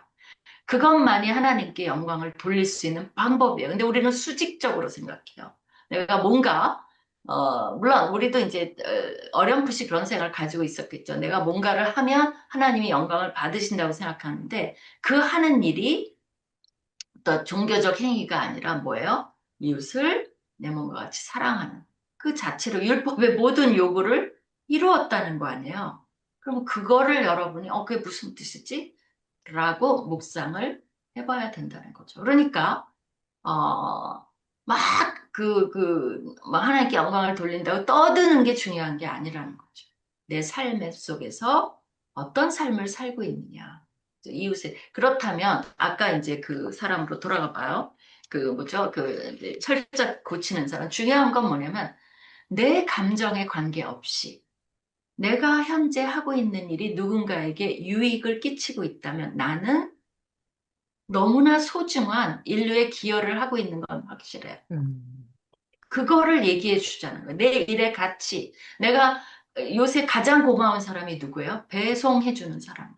그것만이 하나님께 영광을 돌릴 수 있는 방법이에요. 근데 우리는 수직적으로 생각해요. 내가 뭔가 물론 우리도 이제 어렴풋이 그런 생각을 가지고 있었겠죠. 내가 뭔가를 하면 하나님이 영광을 받으신다고 생각하는데 그 하는 일이 어떤 종교적 행위가 아니라 뭐예요? 이웃을 내 몸과 같이 사랑하는 그 자체로 율법의 모든 요구를 이루었다는 거 아니에요. 그럼 그거를 여러분이 그게 무슨 뜻이지? 라고 묵상을 해봐야 된다는 거죠. 그러니까 막 막 하나님께 영광을 돌린다고 떠드는 게 중요한 게 아니라는 거죠. 내 삶 속에서 어떤 삶을 살고 있느냐. 이웃에 그렇다면 아까 이제 그 사람으로 돌아가 봐요. 그 뭐죠? 그 이제 철자 고치는 사람 중요한 건 뭐냐면 내 감정에 관계없이 내가 현재 하고 있는 일이 누군가에게 유익을 끼치고 있다면 나는 너무나 소중한 인류에 기여를 하고 있는 건 확실해. 그거를 얘기해 주자는 거예요. 내 일의 가치. 내가 요새 가장 고마운 사람이 누구예요? 배송해 주는 사람.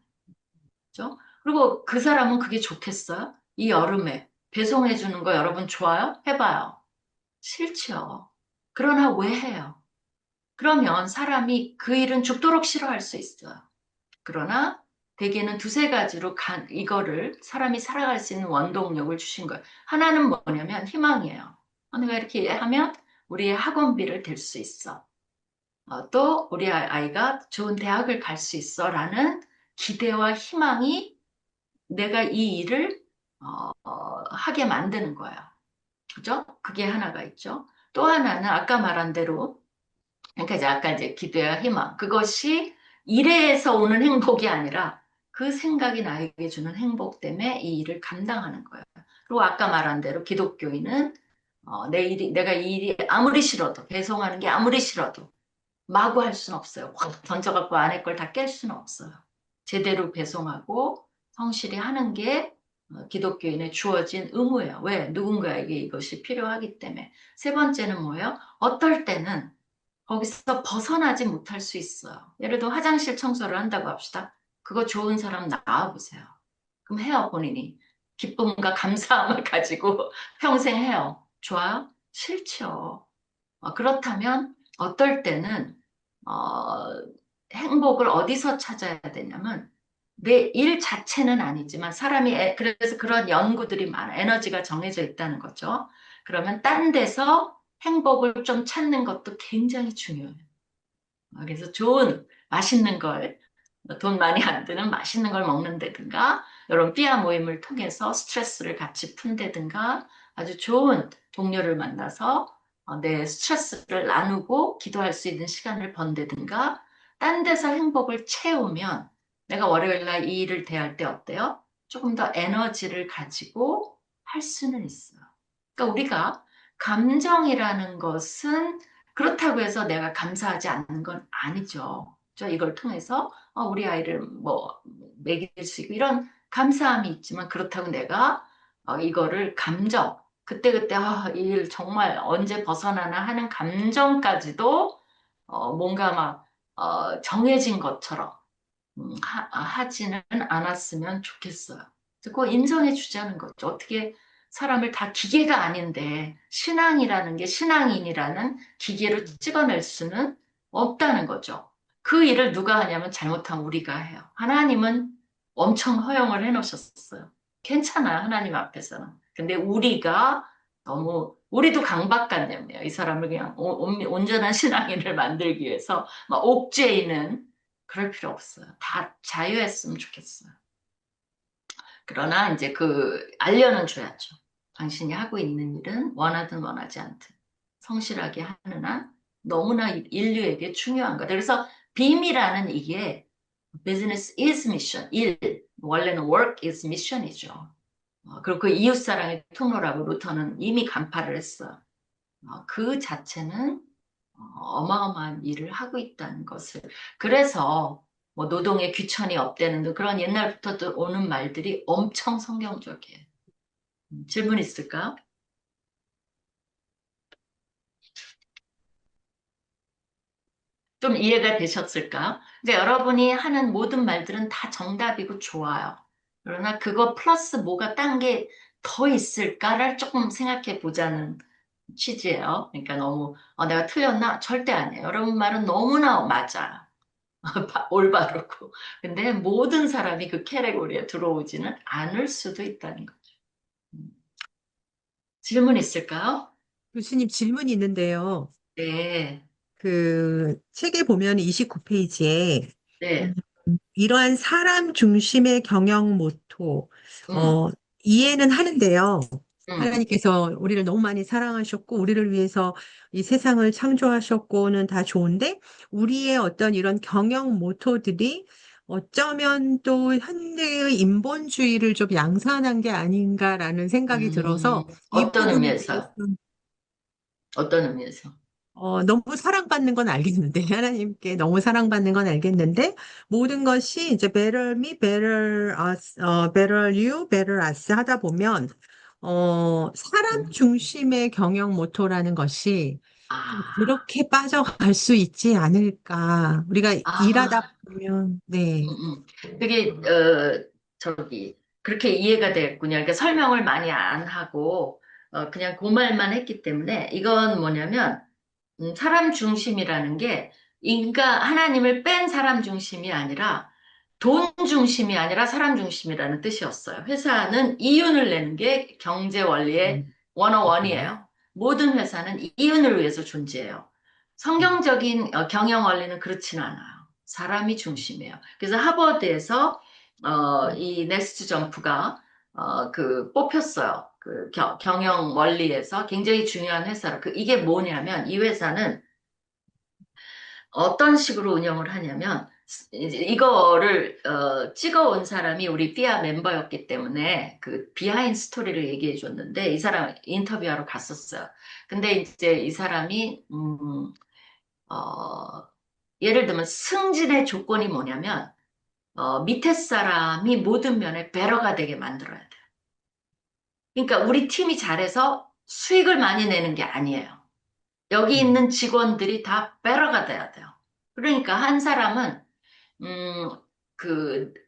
그죠? 그리고 그 사람은 그게 좋겠어요? 이 여름에 배송해 주는 거 여러분 좋아요? 해봐요. 싫지요. 그러나 왜 해요? 그러면 사람이 그 일은 죽도록 싫어할 수 있어요. 그러나 대개는 두세 가지로 이거를 사람이 살아갈 수 있는 원동력을 주신 거예요. 하나는 뭐냐면 희망이에요. 내가 이렇게 하면 우리의 학원비를 댈 수 있어. 또 우리 아이가 좋은 대학을 갈 수 있어 라는 기대와 희망이 내가 이 일을 하게 만드는 거예요. 그죠? 그게 하나가 있죠. 또 하나는 아까 말한 대로 그러니까 이제 기대와 희망 그것이 일에서 오는 행복이 아니라 그 생각이 나에게 주는 행복 때문에 이 일을 감당하는 거예요. 그리고 아까 말한 대로 기독교인은 내가 이 일이 아무리 싫어도 배송하는 게 아무리 싫어도 마구 할 수는 없어요. 확 던져갖고 안에 걸 다 깰 수는 없어요. 제대로 배송하고 성실히 하는 게 기독교인에 주어진 의무예요. 왜? 누군가에게 이것이 필요하기 때문에. 세 번째는 뭐예요? 어떨 때는 거기서 벗어나지 못할 수 있어요. 예를 들어 화장실 청소를 한다고 합시다. 그거 좋은 사람 나와보세요. 그럼 해요, 본인이. 기쁨과 감사함을 가지고 평생 해요. 좋아요? 싫죠. 그렇다면 어떨 때는 어, 행복을 어디서 찾아야 되냐면 내 일 자체는 아니지만 사람이 그래서 그런 연구들이 많아. 에너지가 정해져 있다는 거죠. 그러면 딴 데서 행복을 좀 찾는 것도 굉장히 중요해요. 그래서 좋은 맛있는 걸, 돈 많이 안 드는 맛있는 걸 먹는다든가 이런 삐아 모임을 통해서 스트레스를 같이 푼다든가 아주 좋은 동료를 만나서 내 스트레스를 나누고 기도할 수 있는 시간을 번다든가 딴 데서 행복을 채우면 내가 월요일 날 이 일을 대할 때 어때요? 조금 더 에너지를 가지고 할 수는 있어요. 그러니까 우리가 감정이라는 것은 그렇다고 해서 내가 감사하지 않는 건 아니죠. 저 이걸 통해서 우리 아이를 뭐 먹일 수 있고 이런 감사함이 있지만 그렇다고 내가 이거를 감정 그때그때 이 일 정말 언제 벗어나나 하는 감정까지도 뭔가 막 정해진 것처럼 하지는 않았으면 좋겠어요. 그거 인정해 주자는 거죠. 어떻게 사람을 다 기계가 아닌데 신앙이라는 게 신앙인이라는 기계로 찍어낼 수는 없다는 거죠. 그 일을 누가 하냐면 잘못하면 우리가 해요. 하나님은 엄청 허용을 해놓으셨어요. 괜찮아요. 하나님 앞에서는. 근데 우리가 너무 우리도 강박관념이에요. 이 사람을 그냥 온전한 신앙인을 만들기 위해서 막 옥죄이는 그럴 필요 없어요. 다 자유했으면 좋겠어요. 그러나 이제 알려는 줘야죠. 당신이 하고 있는 일은 원하든 원하지 않든 성실하게 하는 한 너무나 인류에게 중요한 거다. 그래서 빔이라는 이게 business is mission, 일, 원래는 work is mission이죠. 그리고 그 이웃사랑의 통로라고 루터는 이미 간파를 했어요. 그 자체는 어마어마한 일을 하고 있다는 것을. 그래서 뭐 노동의 귀천이 없다는 그런 옛날부터 오는 말들이 엄청 성경적이에요. 질문 있을까요? 좀 이해가 되셨을까요? 이제 여러분이 하는 모든 말들은 다 정답이고 좋아요. 그러나 그거 플러스 뭐가 딴 게 더 있을까를 조금 생각해 보자는 취지예요. 그러니까 너무 내가 틀렸나? 절대 아니에요. 여러분 말은 너무나 맞아. 올바르고. 근데 모든 사람이 그 캐테고리에 들어오지는 않을 수도 있다는 거죠. 음. 질문 있을까요? 교수님 질문이 있는데요. 네, 그 책에 보면 29페이지에 네, 이러한 사람 중심의 경영 모토, 음, 이해는 하는데요. 음, 하나님께서 우리를 너무 많이 사랑하셨고, 우리를 위해서 이 세상을 창조하셨고는 다 좋은데, 우리의 어떤 이런 경영 모토들이 어쩌면 또 현대의 인본주의를 좀 양산한 게 아닌가라는 생각이 들어서 이 어떤 부분에 대해서 의미에서? 어떤 의미에서? 너무 사랑받는 건 알겠는데, 하나님께 너무 사랑받는 건 알겠는데, 모든 것이 이제 better me, better us, better you, better us 하다 보면, 사람 중심의 경영 모토라는 것이 좀 아, 그렇게 빠져갈 수 있지 않을까. 우리가 일하다 아, 보면, 네. 그게, 그렇게 이해가 됐군요. 그러니까 설명을 많이 안 하고, 그냥 그 말만 했기 때문에, 이건 뭐냐면, 사람 중심이라는 게, 하나님을 뺀 사람 중심이 아니라, 돈 중심이 아니라 사람 중심이라는 뜻이었어요. 회사는 이윤을 내는 게 경제 원리의 원어원이에요. 모든 회사는 이윤을 위해서 존재해요. 성경적인 경영 원리는 그렇지는 않아요. 사람이 중심이에요. 그래서 하버드에서 이 넥스트 점프가 뽑혔어요. 경영 원리에서 굉장히 중요한 회사로. 이게 뭐냐면 이 회사는 어떤 식으로 운영을 하냐면 이제 이거를 찍어온 사람이 우리 삐아 멤버였기 때문에 그 비하인드 스토리를 얘기해 줬는데 이 사람 인터뷰하러 갔었어요. 근데 이제 이 사람이 어, 예를 들면 승진의 조건이 뭐냐면 밑에 사람이 모든 면에 배러가 되게 만들어야 돼요. 그러니까 우리 팀이 잘해서 수익을 많이 내는 게 아니에요. 여기 있는 직원들이 다 베러가 돼야 돼요. 그러니까 한 사람은 음,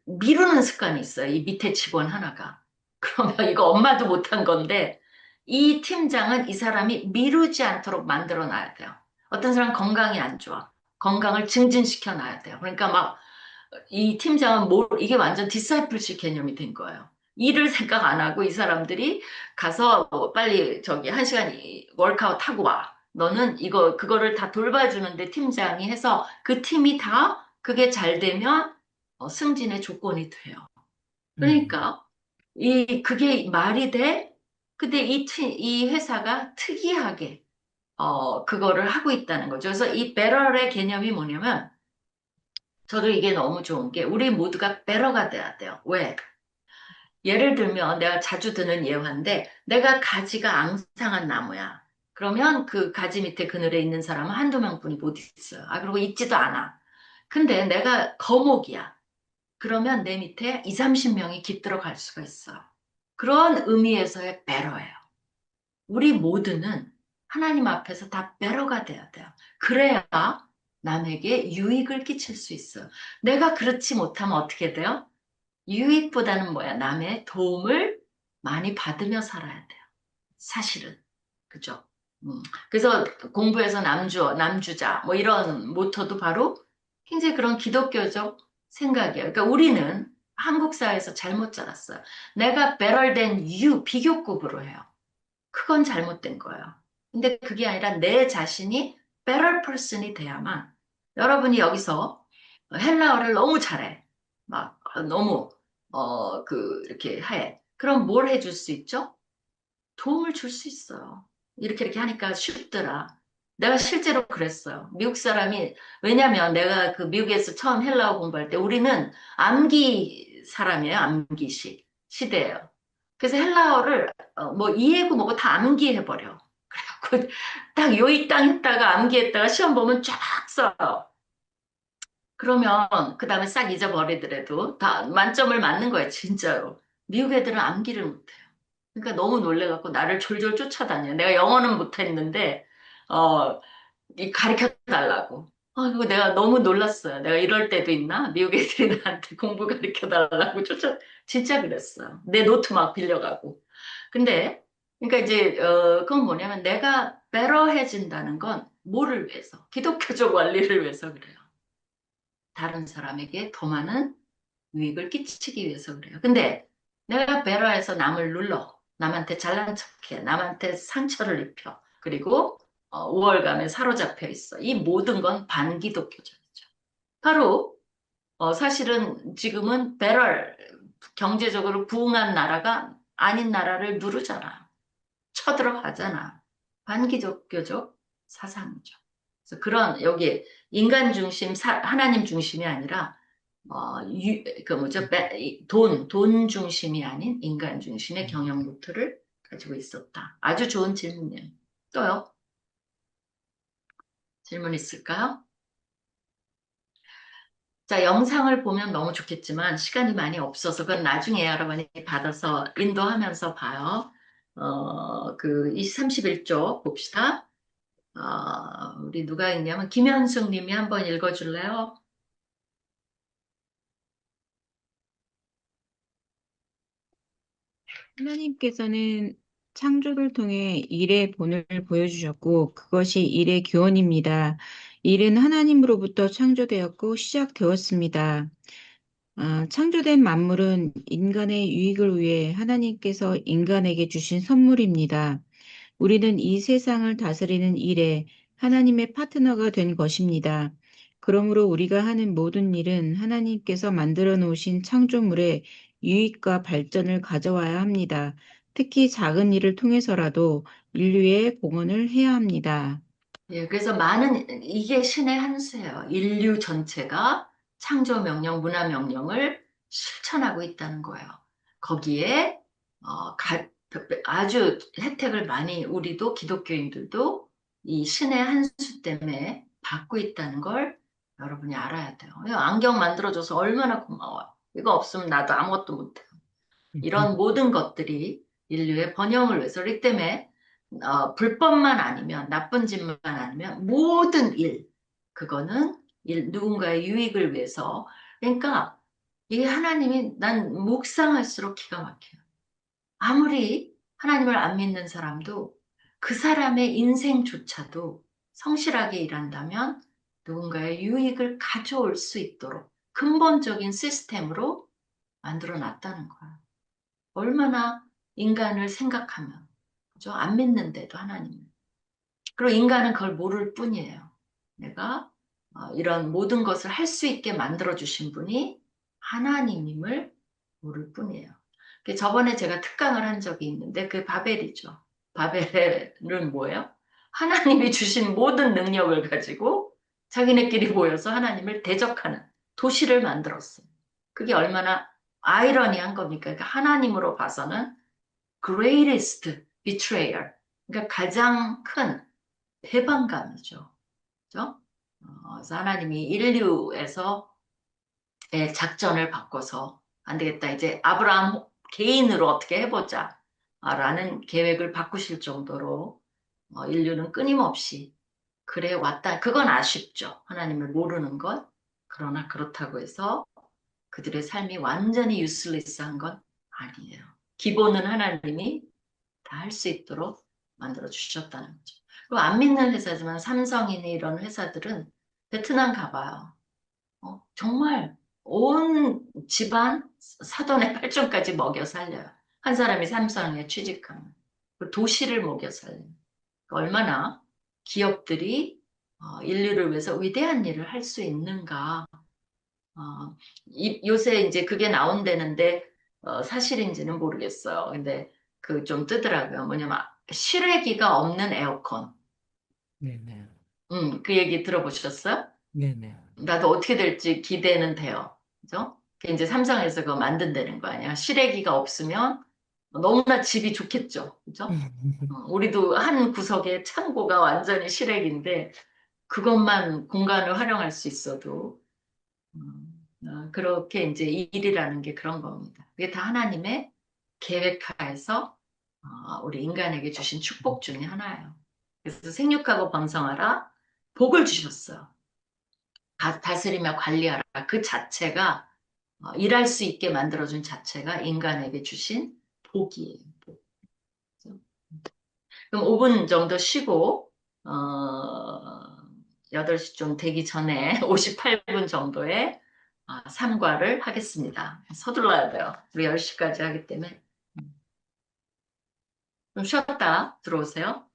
미루는 습관이 있어요. 이 밑에 직원 하나가. 그러면 이거 엄마도 못한 건데, 이 팀장은 이 사람이 미루지 않도록 만들어 놔야 돼요. 어떤 사람 건강이 안 좋아. 건강을 증진시켜 놔야 돼요. 그러니까 막, 이 팀장은 이게 완전 디사이플식 개념이 된 거예요. 일을 생각 안 하고 이 사람들이 가서 뭐 빨리 저기 1시간 월카웃 하고 와. 너는 그거를 다 돌봐주는데 팀장이 해서 그 팀이 다 그게 잘 되면 승진의 조건이 돼요. 그러니까 그게 말이 돼? 근데 이 회사가 특이하게 그거를 하고 있다는 거죠. 그래서 이 배럴의 개념이 뭐냐면 저도 이게 너무 좋은 게 우리 모두가 배러가 돼야 돼요. 왜? 예를 들면 내가 자주 드는 예화인데 내가 가지가 앙상한 나무야. 그러면 그 가지 밑에 그늘에 있는 사람은 한두 명뿐이 못 있어요. 그리고 있지도 않아. 근데 내가 거목이야. 그러면 내 밑에 2, 30명이 깃들어 갈 수가 있어. 그런 의미에서의 배러예요. 우리 모두는 하나님 앞에서 다 배러가 돼야 돼요. 그래야 남에게 유익을 끼칠 수 있어요. 내가 그렇지 못하면 어떻게 돼요? 유익보다는 뭐야? 남의 도움을 많이 받으며 살아야 돼요. 사실은. 그죠? 그래서 공부해서 남주자, 뭐 이런 모토도 바로 굉장히 그런 기독교적 생각이에요. 그러니까 우리는 한국 사회에서 잘못 자랐어요. 내가 better than you, 비교급으로 해요. 그건 잘못된 거예요. 근데 그게 아니라 내 자신이 better person이 돼야만 여러분이 여기서 헬라어를 너무 잘해. 막 너무 이렇게 해. 그럼 뭘 해줄 수 있죠? 도움을 줄 수 있어요. 이렇게 하니까 쉽더라. 내가 실제로 그랬어요. 미국 사람이, 왜냐면 내가 그 미국에서 처음 헬라어 공부할 때 우리는 암기 사람이에요. 암기식 시대예요. 그래서 헬라어를 뭐 이해고 뭐고 다 암기해버려. 그래갖고 딱 요이땅 했다가 암기했다가 시험 보면 쫙 써요. 그러면 그 다음에 싹 잊어버리더라도 다 만점을 맞는 거예요. 진짜로. 미국 애들은 암기를 못해요. 그러니까 너무 놀래갖고 나를 졸졸 쫓아다녀. 내가 영어는 못했는데, 가르쳐 달라고. 그거 내가 너무 놀랐어요. 내가 이럴 때도 있나? 미국 애들이 나한테 공부 가르쳐 달라고 진짜 그랬어요. 내 노트 막 빌려가고. 근데, 그러니까 이제, 그건 뭐냐면 내가 배러해진다는 건 뭐를 위해서? 기독교적 원리를 위해서 그래요. 다른 사람에게 더 많은 유익을 끼치기 위해서 그래요. 근데 내가 베러에서 남을 눌러. 남한테 잘난 척해. 남한테 상처를 입혀. 그리고 우월감에 사로잡혀 있어. 이 모든 건 반기독교적이죠. 바로 사실은 지금은 베럴 경제적으로 부흥한 나라가 아닌 나라를 누르잖아. 쳐들어가잖아. 반기독교적 사상이죠. 그래서 그런 여기 인간 중심, 하나님 중심이 아니라 돈 중심이 아닌 인간 중심의 경영 루트를 가지고 있었다. 아주 좋은 질문이에요. 또요? 질문 있을까요? 자, 영상을 보면 너무 좋겠지만 시간이 많이 없어서 그건 나중에 여러분이 받아서 인도하면서 봐요. 이 31쪽 봅시다. 우리 누가 있냐면 김현숙 님이 한번 읽어줄래요? 하나님께서는 창조를 통해 일의 본을 보여주셨고, 그것이 일의 교훈입니다. 일은 하나님으로부터 창조되었고 시작되었습니다. 창조된 만물은 인간의 유익을 위해 하나님께서 인간에게 주신 선물입니다. 우리는 이 세상을 다스리는 일에 하나님의 파트너가 된 것입니다. 그러므로 우리가 하는 모든 일은 하나님께서 만들어 놓으신 창조물의 유익과 발전을 가져와야 합니다. 특히 작은 일을 통해서라도 인류의 공헌을 해야 합니다. 예, 그래서 이게 신의 한 수예요. 인류 전체가 창조 명령, 문화 명령을 실천하고 있다는 거예요. 거기에, 아주 혜택을 많이 우리도 기독교인들도 이 신의 한 수 때문에 받고 있다는 걸 여러분이 알아야 돼요. 안경 만들어줘서 얼마나 고마워요. 이거 없으면 나도 아무것도 못해요. 이런 모든 것들이 인류의 번영을 위해서. 그렇기 때문에 불법만 아니면, 나쁜 짓만 아니면 모든 일, 그거는 누군가의 유익을 위해서. 그러니까 이 하나님이 난 묵상할수록 기가 막혀요. 아무리 하나님을 안 믿는 사람도 그 사람의 인생조차도 성실하게 일한다면 누군가의 유익을 가져올 수 있도록 근본적인 시스템으로 만들어 놨다는 거야. 얼마나 인간을 생각하면, 그죠? 안 믿는데도 하나님을. 그리고 인간은 그걸 모를 뿐이에요. 내가 이런 모든 것을 할 수 있게 만들어주신 분이 하나님임을 모를 뿐이에요. 저번에 제가 특강을 한 적이 있는데 그 바벨이죠. 바벨은 뭐예요? 하나님이 주신 모든 능력을 가지고 자기네끼리 모여서 하나님을 대적하는 도시를 만들었어요. 그게 얼마나 아이러니한 겁니까? 그러니까 하나님으로 봐서는 greatest betrayer, 그러니까 가장 큰 배반감이죠. 그죠? 그래서 하나님이 인류에서 작전을 바꿔서 안 되겠다. 이제 아브라함 개인으로 어떻게 해보자. 라는 계획을 바꾸실 정도로 인류는 끊임없이 그래 왔다. 그건 아쉽죠. 하나님을 모르는 것. 그러나 그렇다고 해서 그들의 삶이 완전히 유슬리스한 건 아니에요. 기본은 하나님이 다 할 수 있도록 만들어 주셨다는 거죠. 그리고 안 믿는 회사지만 삼성이니 이런 회사들은 베트남 가봐요. 정말 온 집안 사돈의 팔촌까지 먹여 살려요. 한 사람이 삼성에 취직하면. 그 도시를 먹여 살려요. 얼마나 기업들이 인류를 위해서 위대한 일을 할 수 있는가. 요새 이제 그게 나온다는데 사실인지는 모르겠어요. 근데 그 좀 뜨더라고요. 뭐냐면 실외기가 없는 에어컨. 네네. 그 얘기 들어보셨어요? 네네. 나도 어떻게 될지 기대는 돼요. 그죠? 그 이제 삼성에서 그거 만든다는 거 아니야. 실외기가 없으면 너무나 집이 좋겠죠. 그죠? 우리도 한 구석에 창고가 완전히 실외기인데 그것만 공간을 활용할 수 있어도 그렇게 이제 일이라는 게 그런 겁니다. 그게 다 하나님의 계획하에서 우리 인간에게 주신 축복 중에 하나예요. 그래서 생육하고 번성하라 복을 주셨어요. 다스리며 관리하라. 그 자체가 일할 수 있게 만들어준 자체가 인간에게 주신 복이에요. 복. 그럼 5분 정도 쉬고 8시 좀 되기 전에 58분 정도의 삼과를 하겠습니다. 서둘러야 돼요. 우리 10시까지 하기 때문에. 좀 쉬었다 들어오세요.